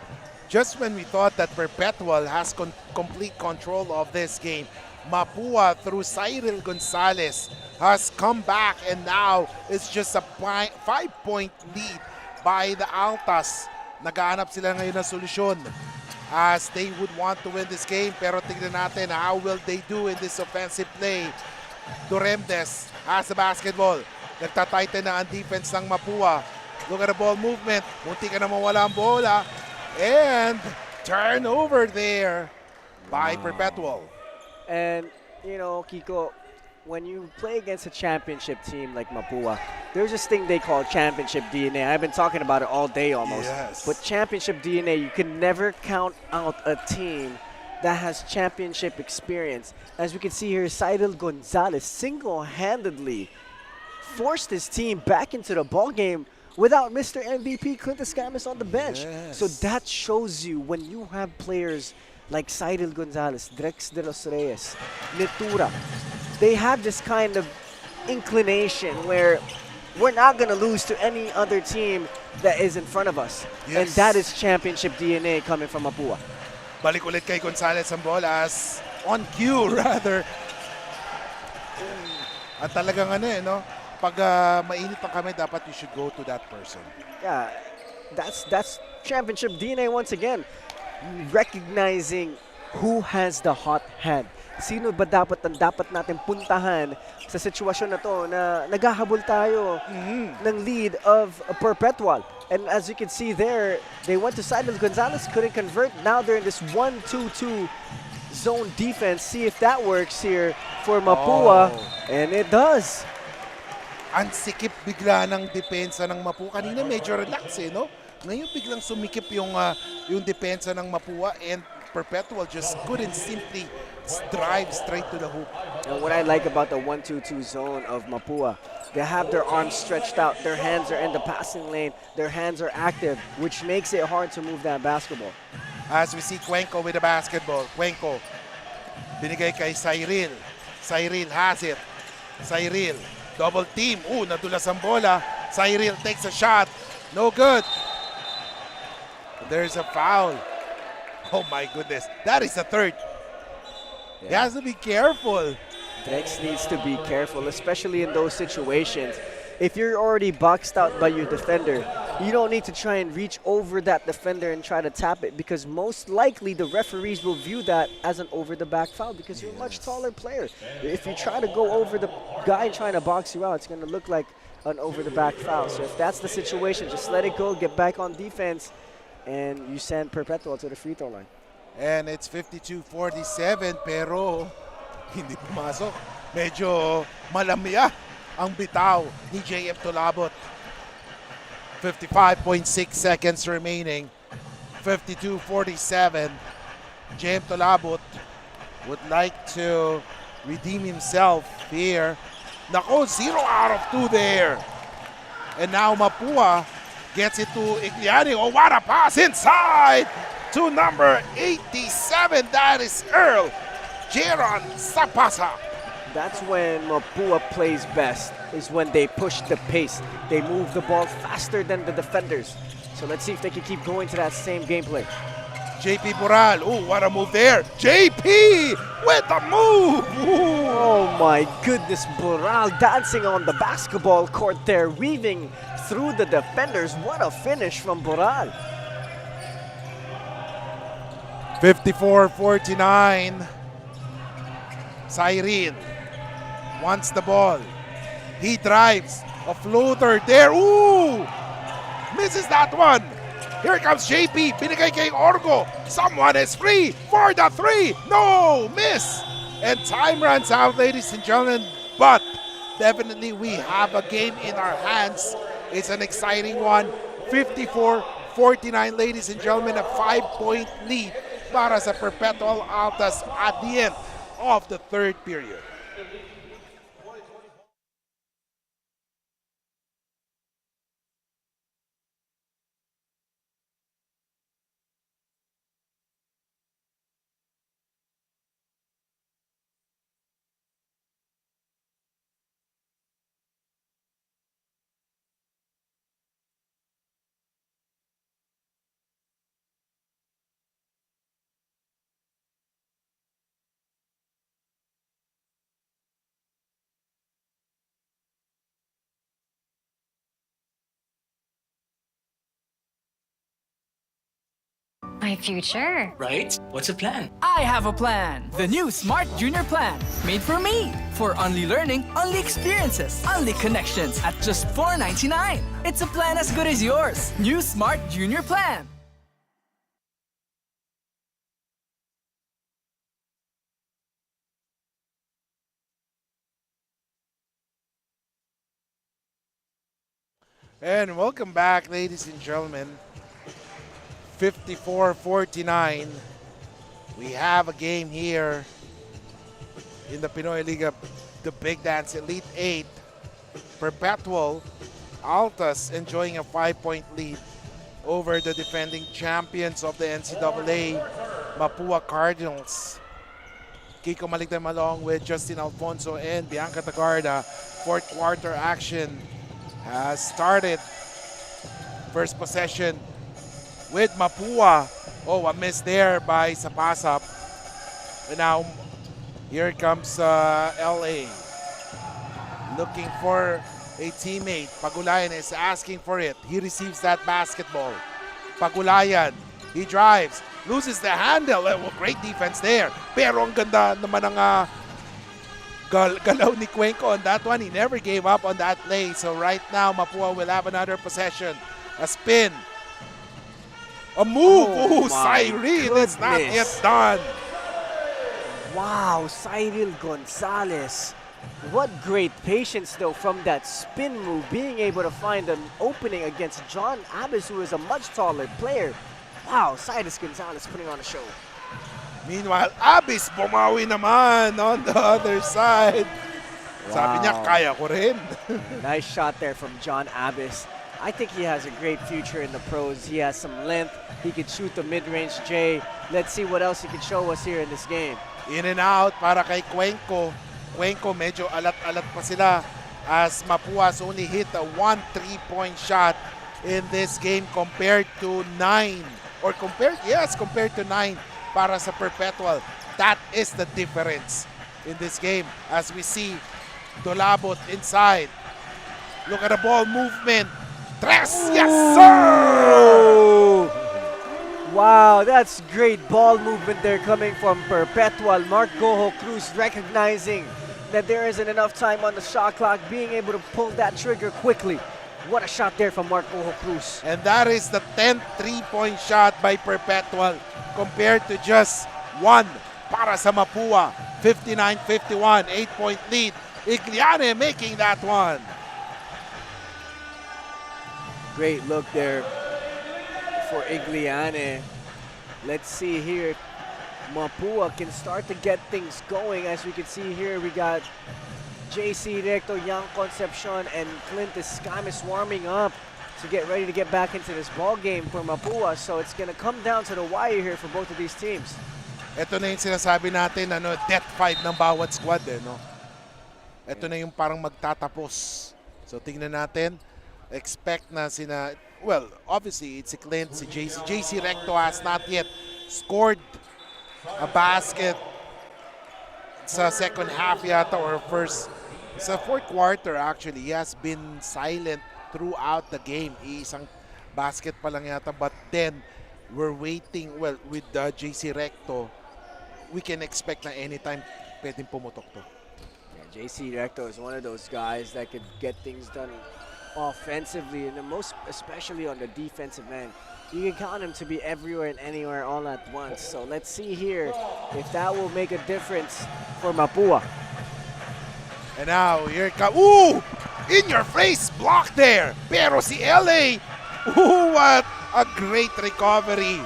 Just when we thought that Perpetual has complete control of this game, Mapua through Cyril Gonzalez has come back and now it's just a 5-point lead by the ALTAS. Nagaanap sila ngayon ng solusyon as they would want to win this game, pero tignan natin how will they do in this offensive play. Duremdes has the basketball. Nagtatighten na ang defense ng Mapua. Look at the ball movement. Munti ka na mawala ang bola. And turnover there by Perpetual. And, you know, Kiko, when you play against a championship team like Mapua, there's this thing they call championship DNA. I've been talking about it all day almost. Yes. But championship DNA, you can never count out a team that has championship experience. As we can see here, Cyril Gonzalez single-handedly forced his team back into the ball game without Mr. MVP Clint Escamas on the bench. Yes. So that shows you when you have players like Cyril Gonzalez, Drex de los Reyes, Netura, they have this kind of inclination where we're not going to lose to any other team that is in front of us. Yes. And that is championship DNA coming from Mapua. Balik ulit kay Gonzalez ang bola as on cue rather. At talagang ano eh, no? Pag mainit ang kami, dapat you should go to that person. Yeah, that's championship DNA once again. Recognizing who has the hot hand. Sino ba dapat ang dapat natin puntahan sa sitwasyon na to na naghahabol tayo ng lead of Perpetual. And as you can see there, they went to Cyril Gonzalez, couldn't convert. Now they're in this 1-2-2 zone defense. See if that works here for Mapua. And it does. Ang sikip bigla ng depensa ng Mapua. Kanina medyo relax eh, no? Ngayon biglang sumikip yung depensa ng Mapua and Perpetual just couldn't simply drive straight to the hoop. And what I like about the 1-2-2 zone of Mapua, they have their arms stretched out, their hands are in the passing lane, their hands are active, which makes it hard to move that basketball. As we see Cuenco with the basketball. Cuenco, binigay kay Cyril. Cyril has it. Cyril, double team. Nadulas ang bola. Cyril takes a shot. No good. There's a foul. Oh my goodness. That is a third. He has to be careful. Drex needs to be careful, especially in those situations. If you're already boxed out by your defender, you don't need to try and reach over that defender and try to tap it, because most likely the referees will view that as an over-the-back foul because you're a much taller player. If you try to go over the guy trying to box you out, it's going to look like an over-the-back foul. So if that's the situation, just let it go, get back on defense, and you send Perpetual to the free throw line. And it's 52-47 pero hindi pumasok. Medyo malamya ang bitaw ni JM Tolabot. 55.6 seconds remaining. 52-47. JM Tolabot would like to redeem himself here. Nako, 0 out of 2 there. And now Mapua gets it to Igliani. Oh, what a pass inside to number 87. That is Earl Jeron Sapasa. That's when Mapua plays best, is when they push the pace. They move the ball faster than the defenders. So let's see if they can keep going to that same gameplay. JP Boral. Oh, what a move there. JP with the move. Ooh. Oh my goodness, Boral dancing on the basketball court there, weaving through the defenders. What a finish from Boral. 54-49. Cyril wants the ball. He drives. A floater there. Ooh! Misses that one. Here comes JP. Binigay kay Orgo. Someone is free for the three. No! Miss! And time runs out, ladies and gentlemen. But definitely we have a game in our hands. It's an exciting one. 54-49, ladies and gentlemen. A 5-point lead para sa Perpetual Altas at the end of the third period. my future. Right? What's the plan? I have a plan. The new Smart Junior Plan. Made for me. For only learning, only experiences, only connections at just $4.99. It's a plan as good as yours. New Smart Junior Plan. And welcome back, ladies and gentlemen. 54-49. We have a game here in the Pinoyliga, the Big Dance Elite 8. Perpetual, ALTAS enjoying a 5-point lead over the defending champions of the NCAA, Mapua Cardinals. Kiko Maligdam along with Justin Alfonso and Bianca Tagarda. Fourth quarter action has started. First possession with Mapua. Oh, a miss there by Sapasap. And now, here comes LA. Looking for a teammate. Pagulayan is asking for it. He receives that basketball. Pagulayan, he drives. Loses the handle. Well, great defense there. Pero ang ganda naman ng galaw ni Cuenco on that one. He never gave up on that play. So right now, Mapua will have another possession. A spin. A move. Oh, Cyril. It's not yet done. Wow, Cyril Gonzalez. What great patience, though, from that spin move, being able to find an opening against John Abbas, who is a much taller player. Wow, Cyril Gonzalez putting on a show. Meanwhile, Abbas bumawi naman on the other side. Wow. Sabi niya, kaya ko rin. Nice shot there from John Abbas. I think he has a great future in the pros. He has some length. He can shoot the mid-range J. Let's see what else he can show us here in this game. In and out para kay Cuenco. Cuenco medyo alat-alat pa sila as Mapua's only hit a 1 3-point shot in this game compared to 9. Compared to 9 para sa Perpetual. That is the difference in this game as we see Dolabot inside. Look at the ball movement. Tres, yes sir! Wow, that's great ball movement there coming from Perpetual. Mark Goho Cruz recognizing that there isn't enough time on the shot clock, being able to pull that trigger quickly. What a shot there from Mark Goho Cruz. And that is the 10th 3-point shot by Perpetual compared to just 1 para sa Mapua. 59-51, 8-point lead. Igliane making that one. Great look there for Igliane. Let's see here if Mapua can start to get things going. As we can see here, we got JC Recto, Yang Concepcion, and Clint Escamis warming up to get ready to get back into this ball game for Mapua. So it's going to come down to the wire here for both of these teams. Ito na yung sinasabi natin, death fight ng bawat squad. No? Ito na yung parang magtatapos. So tingnan natin. Expect na sina, well, obviously it's si Clint, si JC. JC Recto has not yet scored a basket sa second half yata or first. Sa fourth quarter actually, he has been silent throughout the game. Isang basket pa lang yata, but then we're waiting, well, with JC Recto, we can expect na anytime pwedeng pumutok to. Yeah, JC Recto is one of those guys that could get things done offensively, and especially on the defensive end. You can count him to be everywhere and anywhere all at once. So let's see here if that will make a difference for Mapua. And now here it comes. Ooh! In your face block there. Pero si LA, ooh, what a great recovery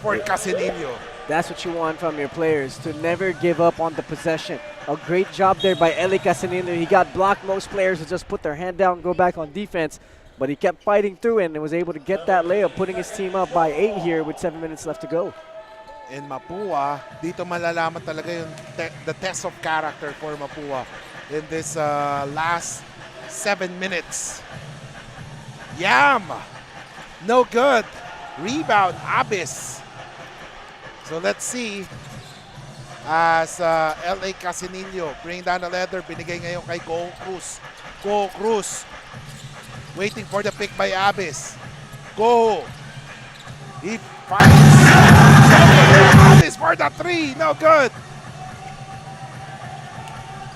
for Casinillo. That's what you want from your players, to never give up on the possession. A great job there by Eli Casinillo. He got blocked. Most players would just put their hand down, go back on defense. But he kept fighting through and was able to get that layup, putting his team up by 8 here with 7 minutes left to go. In Mapua, dito malalaman talaga yung the test of character for Mapua in this last 7 minutes. Yam! No good. Rebound, Abyss. So let's see as LA Casinillo bring down the leather. Binigay ngayon kay Go Cruz. Go Cruz waiting for the pick by Abyss. Go! He finds Escamis for the 3. No good.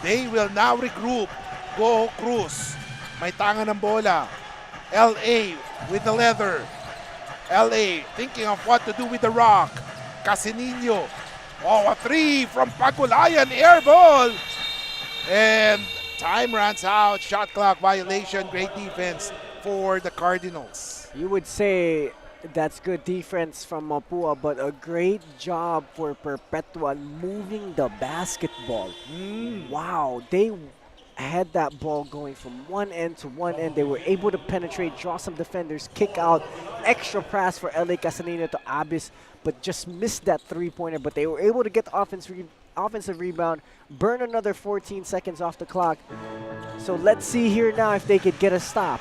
They will now regroup. Go Cruz. May tanga ng bola. LA with the leather. LA thinking of what to do with the rock. Casinillo. Oh, a 3 from Pagulayan. Air ball. And time runs out. Shot clock violation. Great defense for the Cardinals. You would say that's good defense from Mapua, but a great job for Perpetual moving the basketball. Wow, they had that ball going from one end to one end. They were able to penetrate, draw some defenders, kick out, extra pass for LA Casanino to Abis, but just missed that three-pointer. But they were able to get the offensive rebound, burn another 14 seconds off the clock. So let's see here now if they could get a stop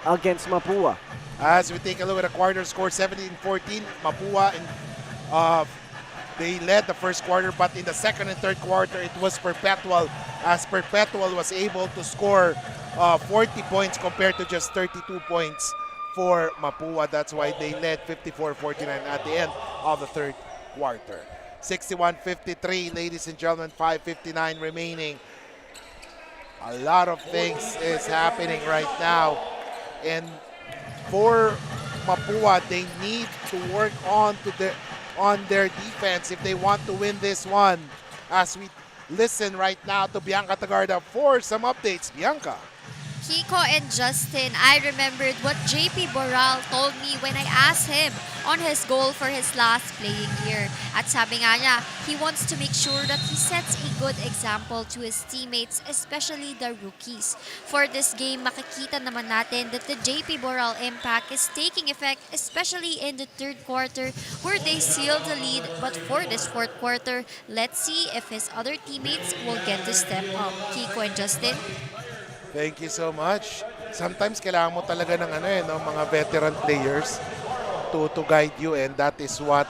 against Mapua. As we take a look at the quarter score, 17-14, Mapua, and they led the first quarter, but in the second and third quarter, it was Perpetual, as Perpetual was able to score 40 points compared to just 32 points for Mapua. That's why they led 54-49 at the end of the third quarter. 61-53, ladies and gentlemen, 5:59 remaining. A lot of things is happening right now, and for Mapua, they need to work on their defense if they want to win this one. As we listen right now to Bianca Tagarda for some updates. Bianca. Kiko and Justin, I remembered what JP Boral told me when I asked him on his goal for his last playing year. At sabi nga niya, he wants to make sure that he sets a good example to his teammates, especially the rookies. For this game, makikita naman natin that the JP Boral impact is taking effect, especially in the third quarter where they sealed the lead. But for this fourth quarter, let's see if his other teammates will get to step up. Kiko and Justin. Thank you so much. Sometimes kailangan mo talaga ng mga veteran players to guide you, and that is what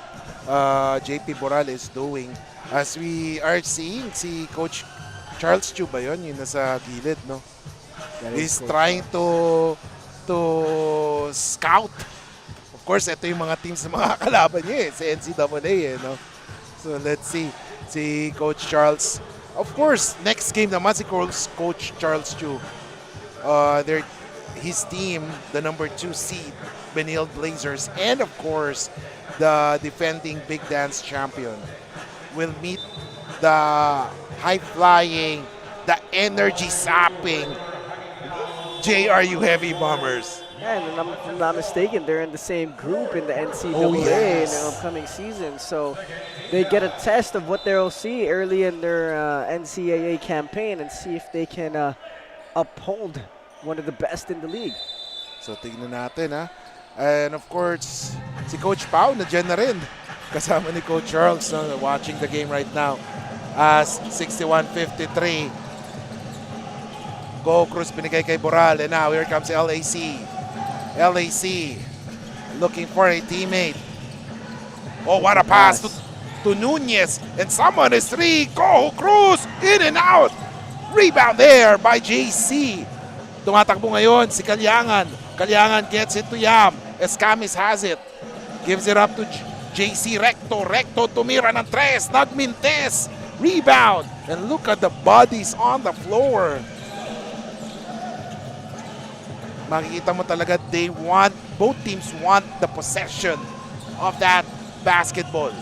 JP Boral is doing. As we are seeing si Coach Charles Chu ba yun? Yung nasa gilid, no? He's trying to scout. Of course, ito yung mga teams na mga kalaban niya sa NCAA, no? So let's see. Si Coach Charles. Of course, next game naman si Coach Charles Chu. His team, the number 2 seed, Benil Blazers, and of course, the defending Big Dance champion, will meet the high-flying, the energy-sapping JRU Heavy Bombers. Yeah, and if I'm not mistaken, they're in the same group in the NCAA in the upcoming season. So they get a test of what they'll see early in their NCAA campaign and see if they can uphold one of the best in the league. So tignan natin, ha. And of course, si Coach Pau nandiyan na rin. Kasama ni Coach Charles, watching the game right now. As 61-53. Go Cruz binigay kay Boral. And now here comes LAC. LAC looking for a teammate. Oh, what a pass to Nunez. And someone is 3. Go Cruz! In and out! Rebound there by JC. Tumatakbo ngayon si Kalyangan. Kalyangan gets it to Yam. Escamis has it. Gives it up to JC Recto. Recto tumira ng 3. Nagmintes. Rebound. And look at the bodies on the floor. Makikita mo talaga both teams want the possession of that basketball.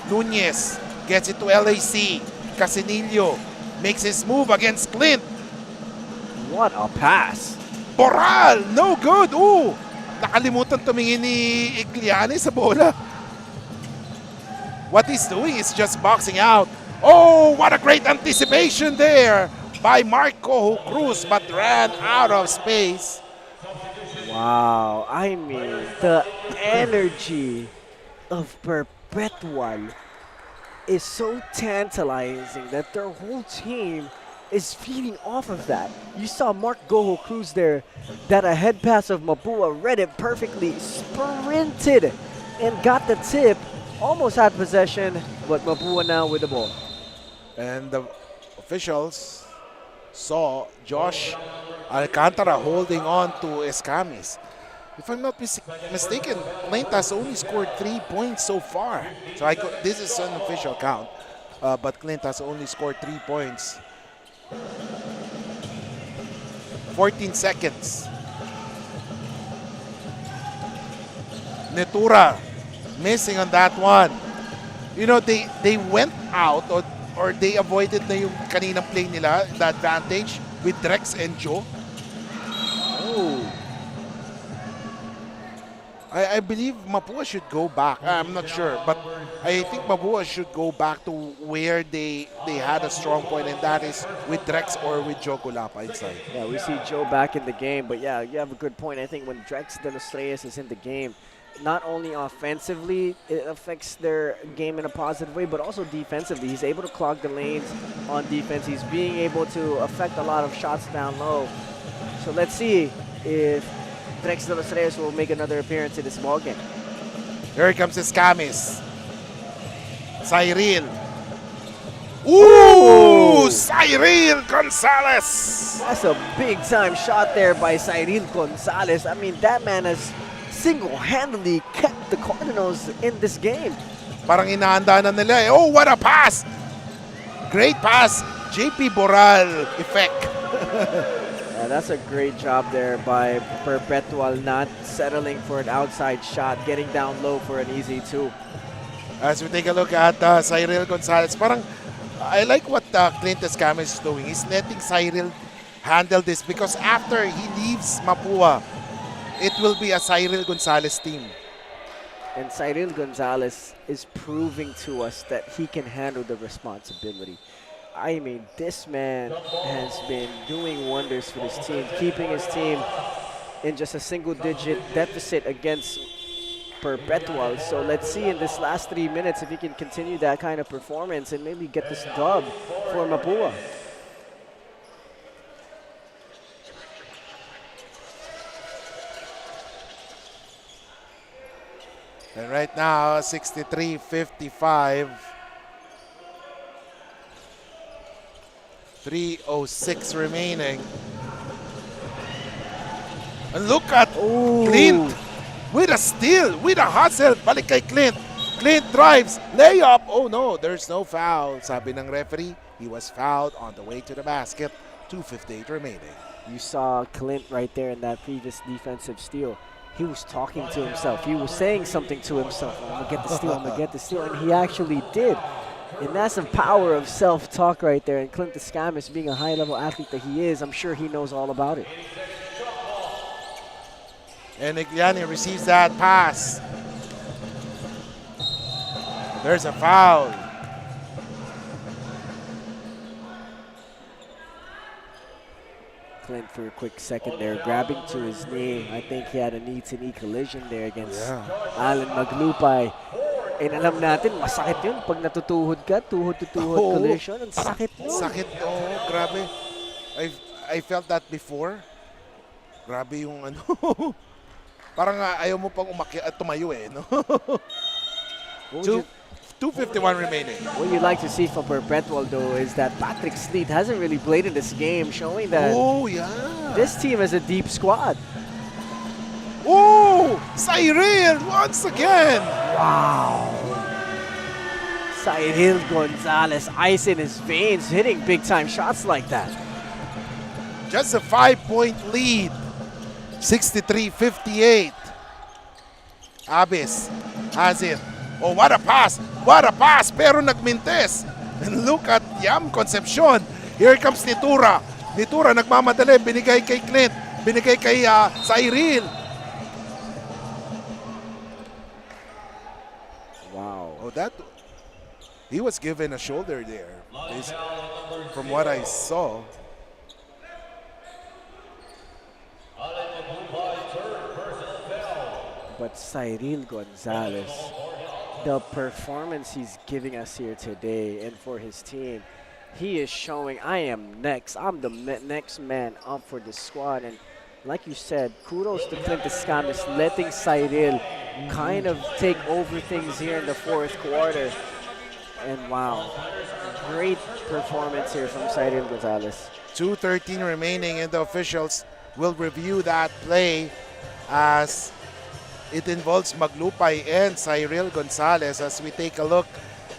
Nunez gets it to LAC. Casinillo makes his move against Clint. What a pass. Boral, no good. Ooh, nakalimutan tumingin ni Igliani sa bola. What he's doing is just boxing out. Oh, what a great anticipation there by Marco Cruz, but ran out of space. Wow, I mean, the energy of Perpetual is so tantalizing that their whole team is feeding off of that. You saw Mark Goho Cruz there, that ahead pass of Mapua, read it perfectly, sprinted, and got the tip, almost had possession, but Mapua now with the ball. And the officials saw Josh Alcantara holding on to Escamis. If I'm not mistaken, Clint has only scored 3 points so far. So this is an official count, but Clint has only scored 3 points. 14 seconds. Netura missing on that one. You know, they went out or they avoided na yung kaninang play nila, the advantage with Drex and Joe. Oh. I believe Mapua should go back. I'm not sure, but I think Mapua should go back to where they had a strong point, and that is with Drex or with Joe Kulapa inside. Yeah, we see Joe back in the game, but yeah, you have a good point. I think when Drex de los Reyes is in the game, not only offensively, it affects their game in a positive way, but also defensively. He's able to clog the lanes on defense. He's being able to affect a lot of shots down low. So let's see if Drex de los Reyes will make another appearance in this ballgame. Here comes Escamis. Cyril. Ooh! Cyril Gonzalez! That's a big-time shot there by Cyril Gonzalez. I mean, that man has single-handedly kept the Cardinals in this game. Parang inaanda na nila eh. Oh, what a pass! Great pass. JP Boral effect. Yeah, that's a great job there by Perpetual, not settling for an outside shot, getting down low for an easy 2. As we take a look at Cyril Gonzalez, parang I like what Clint Escamis is doing. He's letting Cyril handle this because after he leaves Mapua, it will be a Cyril Gonzalez team. And Cyril Gonzalez is proving to us that he can handle the responsibility. I mean, this man has been doing wonders for his team, keeping his team in just a single-digit deficit against Perpetual. So let's see in this last 3 minutes if he can continue that kind of performance and maybe get this dub for Mapua. And right now, 63-55. 3:06 remaining. And look at Clint with a steal, with a hustle. Balik kay Clint. Clint drives, layup. Oh no, there's no foul. Sabi ng referee, he was fouled on the way to the basket. 2:58 remaining. You saw Clint right there in that previous defensive steal. He was talking to himself. He was saying something to himself. I'm going to get the steal, I'm going to get the steal. And he actually did. And that's the power of self-talk right there. And Clint Escamis, being a high-level athlete that he is, I'm sure he knows all about it. And Igliani receives that pass. There's a foul. Clint for a quick second there, grabbing to his knee. I think he had a knee-to-knee collision there against Alan Maglupay. And alam natin, masakit yun pag natutuhod ka, tuhod-to-tuhod collision. Ang sakit nun. Sakit, oh, grabe. I felt that before. Grabe yung ano. Parang ayaw mo pang tumayo eh, no? 2:51 remaining. What you'd like to see from Perpetual, though, is that Patrick Sleet hasn't really played in this game, showing that this team has a deep squad. Oh, Cyril once again. Wow. Cyril Gonzalez, ice in his veins, hitting big-time shots like that. Just a 5-point lead. 63-58. Abis has it. Oh, what a pass. What a pass. Pero nagmintes. And look at Yam Concepcion. Here comes Nitura. Nitura nagmamadali. Binigay kay Clint. Binigay kay Cyril. Wow. Oh, he was given a shoulder there. From what I saw. But Cyril Gonzalez, the performance he's giving us here today and for his team, he is showing I am next. I'm the next man up for the squad. And like you said, kudos to Clint Escamis letting Cyril kind of take over things here in the fourth quarter. And wow, great performance here from Cyril Gonzalez. 2:13 remaining, and the officials will review that play. as it involves Maglupay and Cyril Gonzalez. As we take a look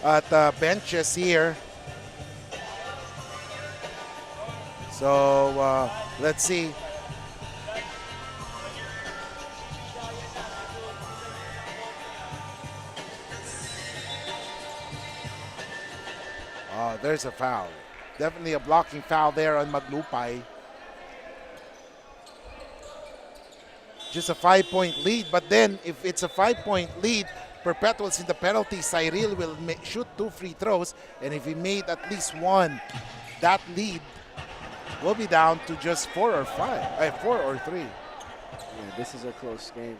at the benches here. So let's see. There's a foul. Definitely a blocking foul there on Maglupay. Just a 5-point lead, but then if it's a 5-point lead, Perpetual's in the penalty. Cyril will shoot 2 free throws, and if he made at least one, that lead will be down to just 4 or 3. Yeah, this is a close game.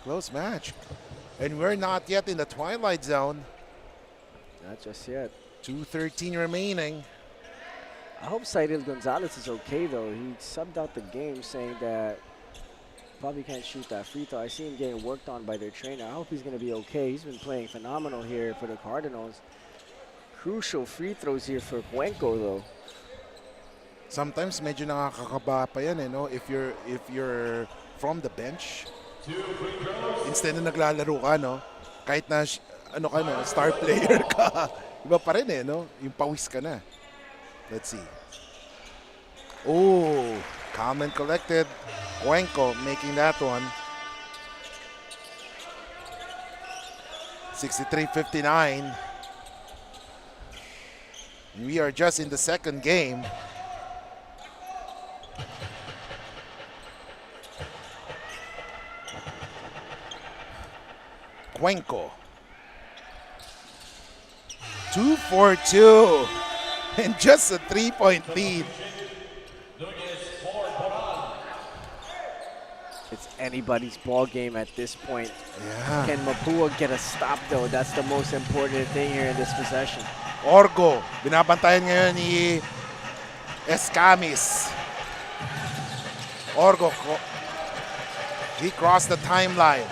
Close match. And we're not yet in the twilight zone. Not just yet. 2:13 remaining. I hope Cyril Gonzalez is okay, though. He subbed out the game saying that probably can't shoot that free throw. I see him getting worked on by their trainer. I hope he's going to be okay. He's been playing phenomenal here for the Cardinals. Crucial free throws here for Cuenco, though. Sometimes medyo nakakakaba pa yan, no? If you're from the bench, instead na naglalaro ka, no? Kahit na star player ka, iba pa rin no? Yung pawis ka na. Let's see. Oh, calm and collected. Cuenco making that one. 63-59. We are just in the second game. Cuenco. 2 for 2. And just a 3-point lead. It's anybody's ball game at this point. Yeah. Can Mapua get a stop, though? That's the most important thing here in this possession. Orgo, binabantayan ngayon ni Escamis. Orgo, he crossed the timeline.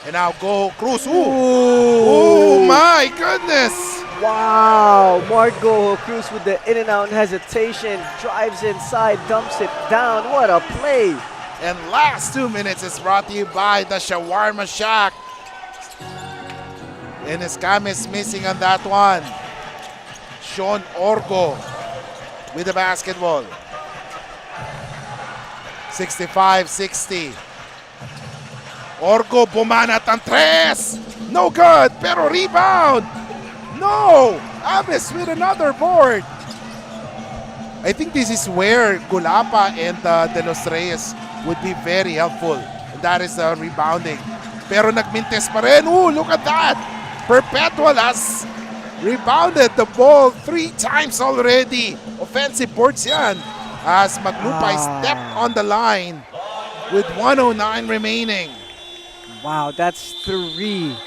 And now go Cruz. Ooh. Oh my goodness. Wow, Marco Cruz with the in and out hesitation, drives inside, dumps it down. What a play. And last 2 minutes is brought to you by the Shawarma Shack. And Escamis missing on that one. Sean Orgo with the basketball. 65-60. Orgo bumanat ang tres. No good, pero rebound. No, Amis with another board. I think this is where Gulapa and De Los Reyes would be very helpful. And that is the rebounding. Pero nagmintes pa rin. Ooh, look at that. Perpetual has rebounded the ball 3 times already. Offensive boards yan. As Maglupay stepped on the line with 1:09 remaining. Wow, that's 3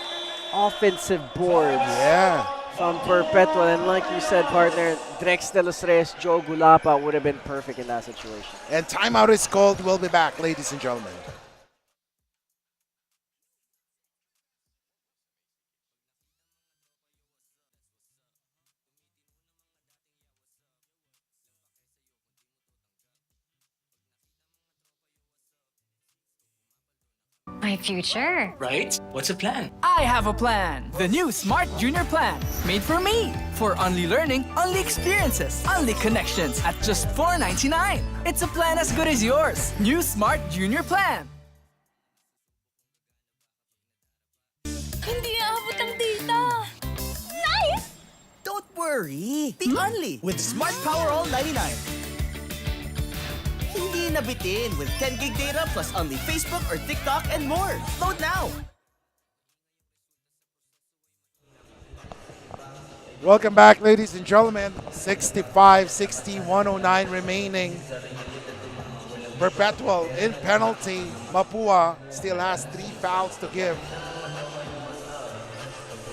offensive boards. Yeah. From Perpetual, and like you said, partner, Drex De Los Reyes, Joe Gulapa would have been perfect in that situation. And timeout is called. We'll be back, ladies and gentlemen. My future. Right? What's the plan? I have a plan. The new Smart Junior Plan. Made for me. For only learning, only experiences, only connections at just $4.99. It's a plan as good as yours. New Smart Junior Plan. Hindi aabot ang data. Nice! Don't worry. Be only with Smart Power All 99. Hindi nabitin with 10 gig data plus only Facebook or TikTok and more. Load now. Welcome back, ladies and gentlemen. 65-60, 109 remaining. Perpetual in penalty. Mapua still has 3 fouls to give.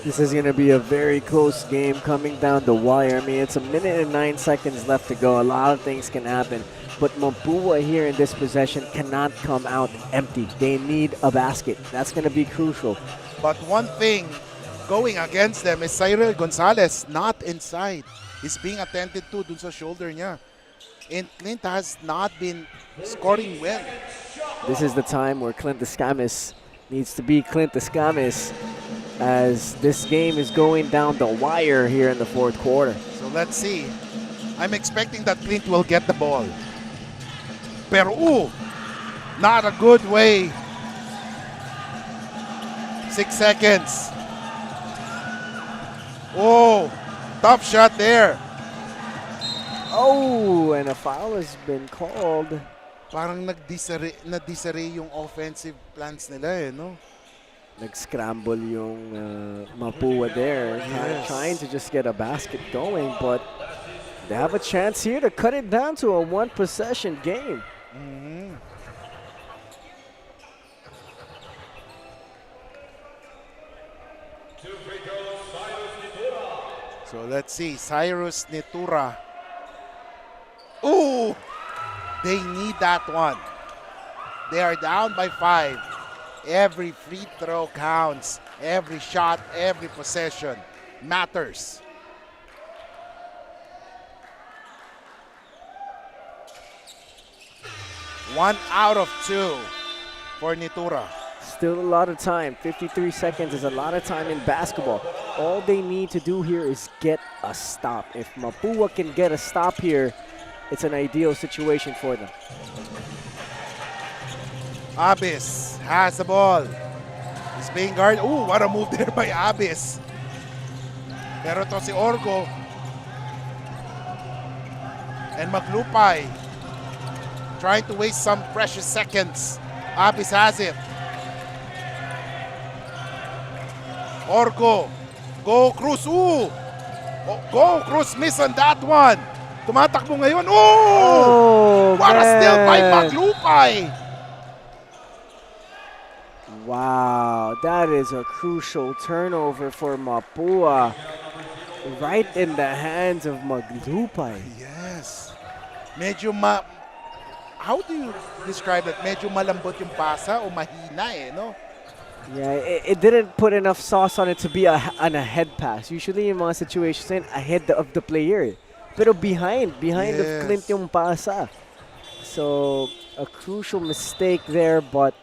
This is going to be a very close game coming down the wire. I mean, it's 1 minute and 9 seconds left to go. A lot of things can happen. But Mapua here in this possession cannot come out empty. They need a basket. That's going to be crucial. But one thing going against them is Cyril Gonzalez not inside. He's being attended to dun sa shoulder niya. And Clint has not been scoring well. This is the time where Clint Escamis needs to be Clint Escamis, as this game is going down the wire here in the fourth quarter. So let's see. I'm expecting that Clint will get the ball. Pero, not a good way. 6 seconds. Oh, tough shot there. Oh, and a foul has been called. Parang nag-disarray yung offensive plans nila no? Nag-scramble yung Mapua there, trying to just get a basket going, but they have a chance here to cut it down to a one-possession game. So let's see, Cyrus Nitura. Ooh! They need that one. They are down by 5. Every free throw counts. Every shot, every possession matters. One out of 2 for Nitura. Still a lot of time. 53 seconds is a lot of time in basketball. All they need to do here is get a stop. If Mapua can get a stop here, it's an ideal situation for them. Abis has the ball. He's being guarded. Ooh, what a move there by Abis. Pero to si Orgo. And Maglupay trying to waste some precious seconds. Abis has it. Orgo. Go Cruz. Ooh. Go Cruz, miss on that one. Tumatakbo ngayon. Ooh! What a steal by Maglupay. Wow, that is a crucial turnover for Mapua. Right in the hands of Maglupay. Yes. Medyo how do you describe it? Medyo malambot yung pasa o mahina no? Yeah, it didn't put enough sauce on it to be on a head pass. Usually in mga situations, ahead of the player. Pero behind Yes. of Clint yung pasa. So, a crucial mistake there, but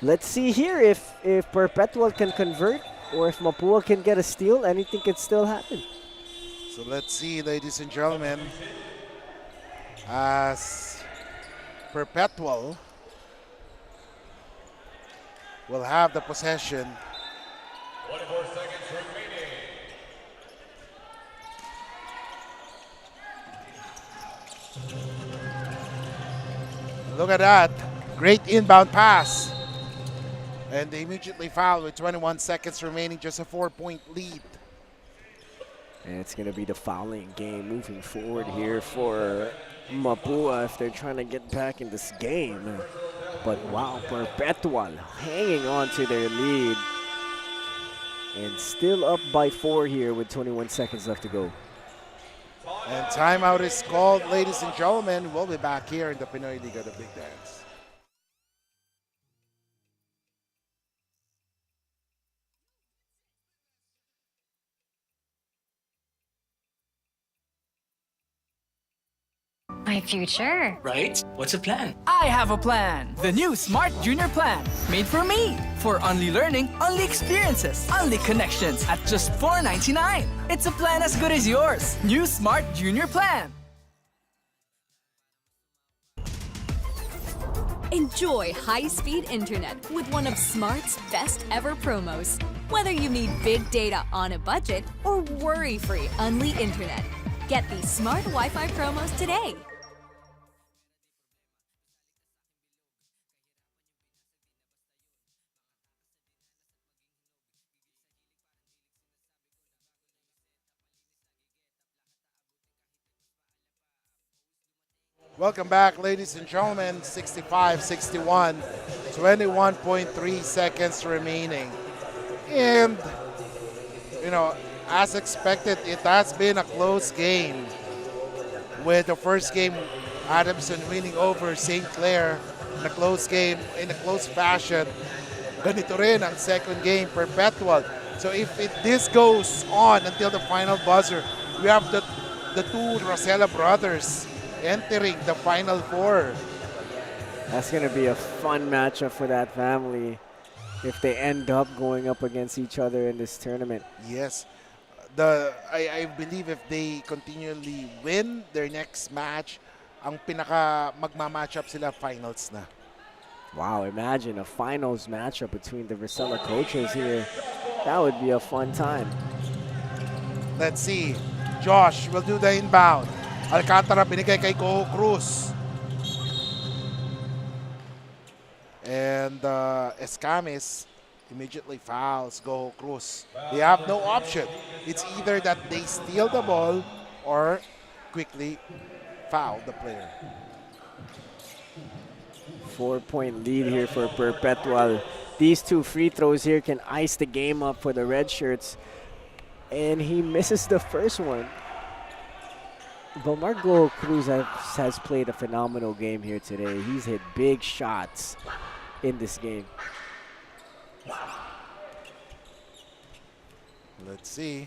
let's see here if Perpetual can convert or if Mapua can get a steal. Anything can still happen. So let's see, ladies and gentlemen, as Perpetual will have the possession. 24 seconds remaining. Look at that. Great inbound pass. And they immediately foul with 21 seconds remaining, just a 4-point lead. And it's going to be the fouling game moving forward here for Mapua if they're trying to get back in this game. But wow, Perpetual hanging on to their lead. And still up by 4 here with 21 seconds left to go. And timeout is called, ladies and gentlemen. We'll be back here in the Pinoyliga, the Big Dance. My future. Right? What's the plan? I have a plan. The new Smart Junior Plan. Made for me. For only learning, only experiences, only connections at just $4.99. It's a plan as good as yours. New Smart Junior Plan. Enjoy high-speed internet with one of Smart's best ever promos. Whether you need big data on a budget or worry-free Unli internet. Get these Smart Wi-Fi promos today. Welcome back, ladies and gentlemen. 65-61, 21.3 seconds remaining. And, you know, as expected, it has been a close game. With the first game, Adamson winning over St. Clair in a close game, in a close fashion. Ganito rin ang second game, Perpetual. So if this goes on until the final buzzer, we have the two Rosella brothers entering the Final Four. That's going to be a fun matchup for that family if they end up going up against each other in this tournament. Yes. I believe if they continually win their next match, ang pinaka magma-match up sila finals na. Wow, imagine a finals matchup between the Vercella coaches here. That would be a fun time. Let's see. Josh will do the inbound. Alcantara binigay kay Go Cruz. And Escamis immediately fouls Go Cruz. They have no option. It's either that they steal the ball or quickly foul the player. 4-point lead here for Perpetual. These two free throws here can ice the game up for the red shirts. And he misses the first one. But Marco Cruz has played a phenomenal game here today. He's hit big shots in this game. Let's see.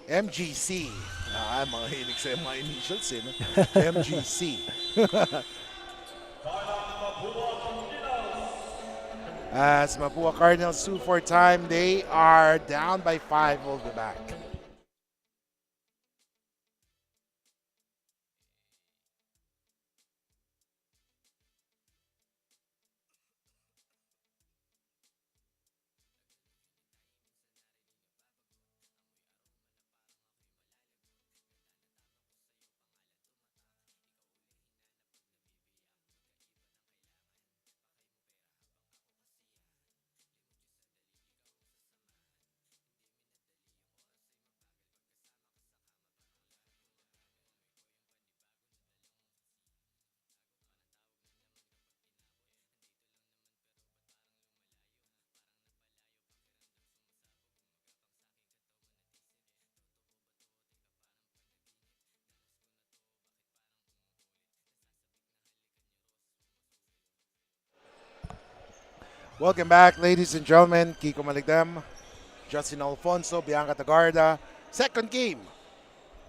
MGC. I'm mahilig sa mga initials eh. No? MGC. As Mapua Cardinals 2 for time, they are down by 5. We'll be back. Welcome back, ladies and gentlemen. Kiko Maligdem, Justin Alfonso, Bianca Tagarda. Second game.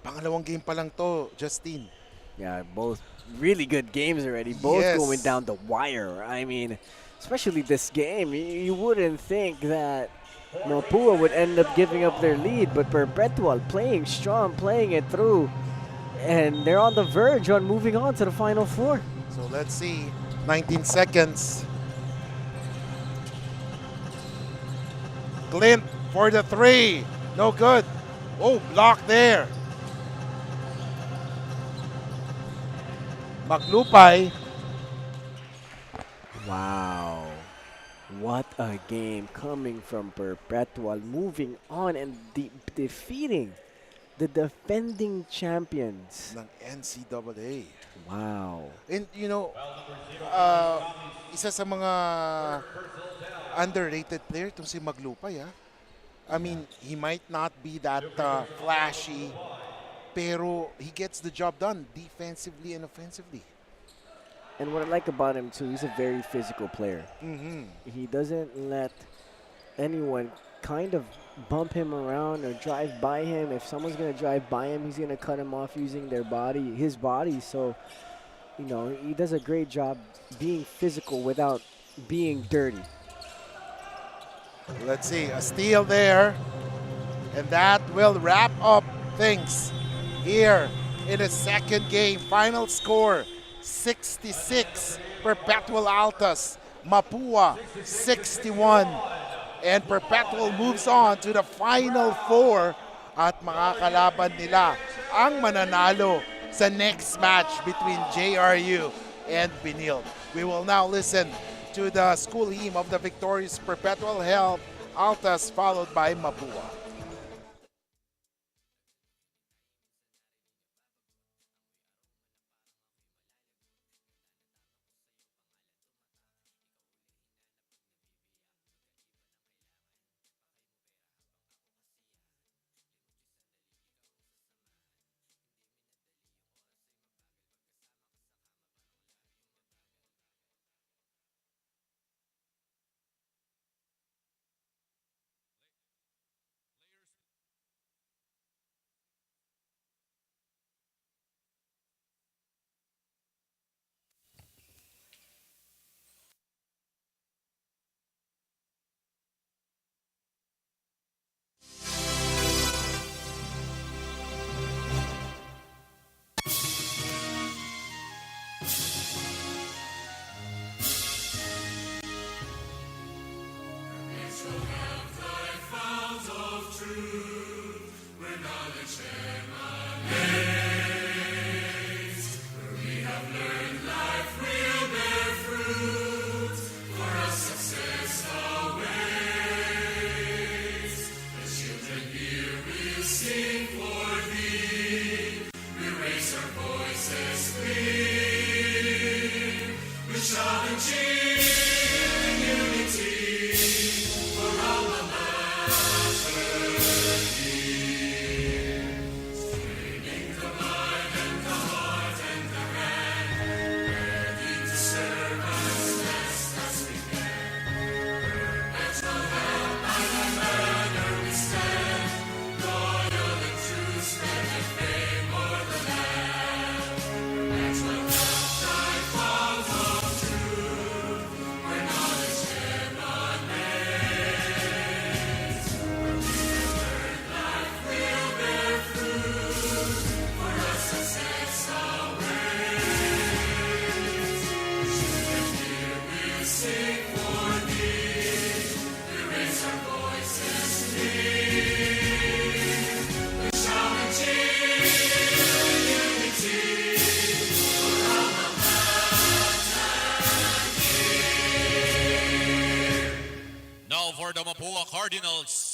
Pangalawang game pa lang to, Justin. Yeah, both really good games already. Both Yes. going down the wire. I mean, especially this game, you wouldn't think that Mapua would end up giving up their lead, but Perpetual playing strong, playing it through, and they're on the verge on moving on to the Final Four. So let's see. 19 seconds. Clint for the 3. No good. Oh, block there. Maglupay. Wow. What a game coming from Perpetual, moving on and defeating the defending champions ng NCAA. Wow. And you know, isa sa mga underrated player itong si Maglupay. I mean, he might not be that flashy, pero he gets the job done defensively and offensively. And what I like about him too, he's a very physical player. He doesn't let anyone kind of bump him around or drive by him. If someone's gonna drive by him, he's gonna cut him off using his body. So, you know, he does a great job being physical without being dirty. Let's see, a steal there. And that will wrap up things here in the second game. Final score, 66. Perpetual Altas, Mapua, 61. And Perpetual moves on to the Final Four at makakalaban nila ang mananalo sa next match between JRU and Benil. We will now listen to the school hymn of the victorious Perpetual Health Altas, followed by Mapua. Now for the Mapua Cardinals.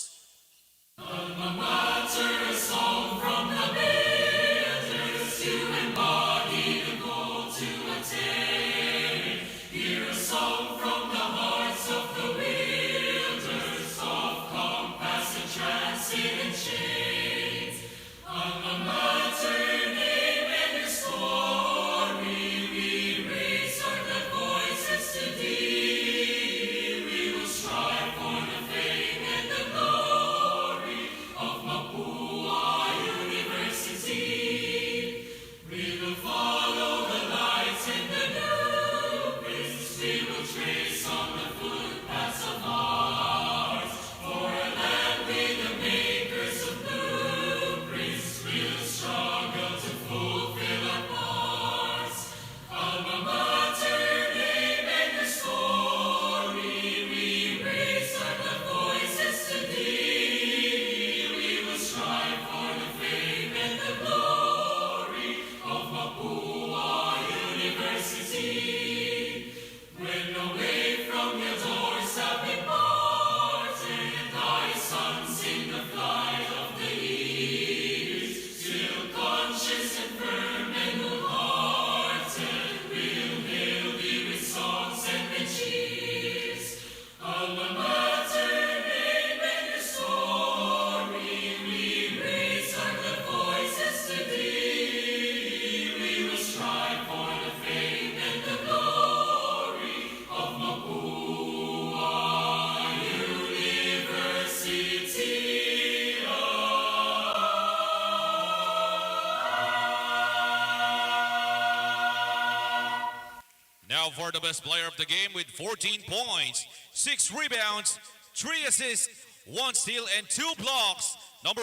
Now for the best player of the game with 14 points, 6 rebounds, 3 assists, 1 steal, and 2 blocks. Number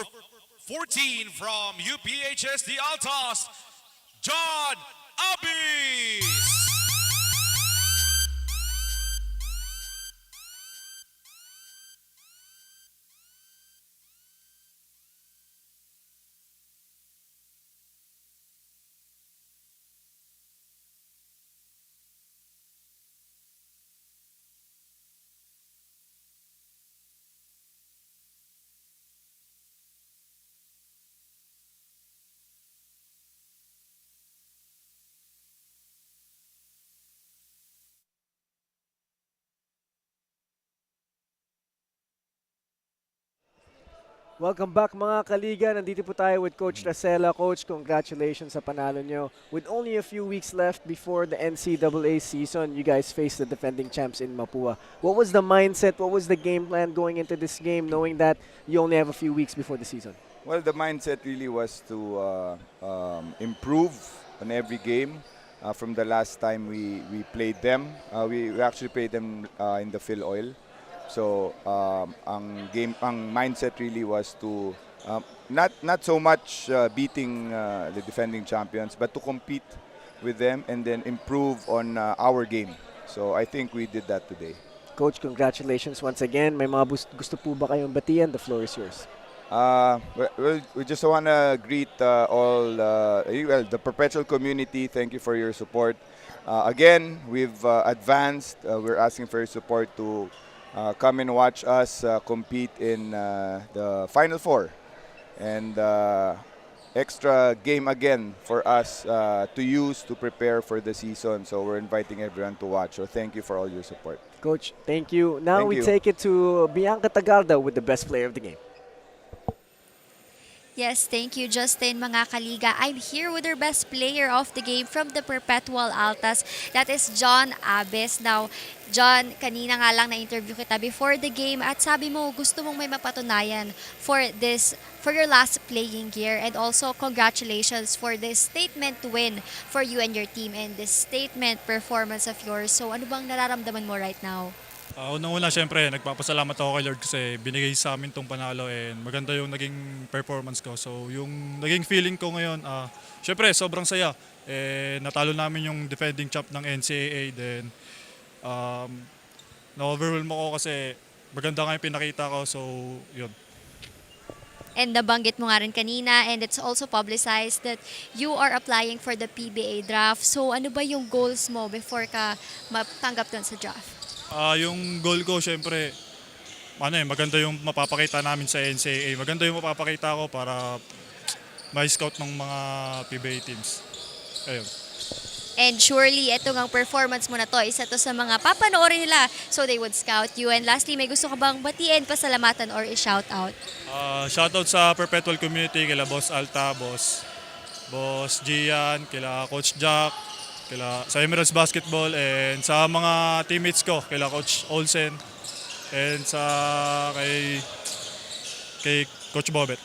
14 from UPHS, the ALTAS, John Abis. Welcome back mga kaliga. Nandito po tayo with Coach Racela. Coach, congratulations sa panalo nyo. With only a few weeks left before the NCAA season, you guys face the defending champs in Mapua. What was the mindset, what was the game plan going into this game, knowing that you only have a few weeks before the season? Well, the mindset really was to improve on every game. From the last time we played them, we actually played them in the Phil Oil. So ang mindset really was to not so much beating the defending champions, but to compete with them and then improve on our game. So I think we did that today. Coach, congratulations once again. May mga gusto po ba kayong batian? The floor is yours. We just want to greet all the perpetual community. Thank you for your support. Again, we've advanced. We're asking for your support to come and watch us compete in the Final Four. And extra game again for us to use to prepare for the season. So we're inviting everyone to watch. So thank you for all your support. Coach, thank you. Now Thank we you. take it to Bianca Tagalda with the best player of the game. Yes, thank you, Justin, mga kaliga. I'm here with our best player of the game from the Perpetual Altas. That is John Abes. Now, John, kanina nga lang na-interview kita before the game at sabi mo gusto mong may mapatunayan for your last playing year, and also congratulations for this statement win for you and your team and this statement performance of yours. So ano bang nararamdaman mo right now? Unang-una, syempre, nagpapasalamat ako kay Lord kasi binigay sa amin tong panalo and maganda yung naging performance ko. So, yung naging feeling ko ngayon, syempre, sobrang saya. Natalo namin yung defending champ ng NCAA. Then, na-overwhelm ako kasi maganda nga yung pinakita ko. So, yun. And nabanggit mo nga rin kanina, and it's also publicized that you are applying for the PBA draft. So, ano ba yung goals mo before ka matanggap dun sa draft? Yung goal ko, syempre, maganda yung mapapakita namin sa NCAA. Maganda yung mapapakita ko para ma-scout ng mga PBA teams. Ayun. And surely, ito ngang performance mo na to, isa to sa mga papanoorin nila so they would scout you. And lastly, may gusto ka bang batiin, pasalamatan, or i-shout out? Shoutout sa Perpetual Community, kila Boss Alta, Boss Gian, kila Coach Jack, sa Emeralds Basketball, and sa mga teammates ko, kila Coach Olsen, and kay Coach Bobet.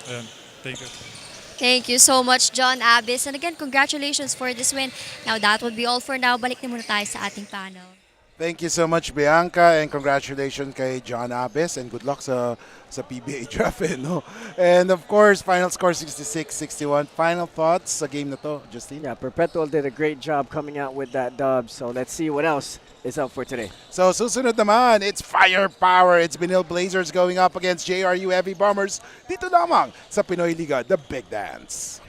Ayun. Thank you. Thank you so much, John Abis. And again, congratulations for this win. Now, that would be all for now. Balik na muna tayo sa ating panel. Thank you so much, Bianca, and congratulations kay John Abis, and good luck sa PBA draft. No? And of course, final score 66-61. Final thoughts sa game na to, Justine? Yeah, Perpetual did a great job coming out with that dub. So let's see what else is up for today. So susunod naman, it's Firepower. It's Benil Blazers going up against JRU Heavy Bombers. Dito lamang sa Pinoyliga, The Big Dance.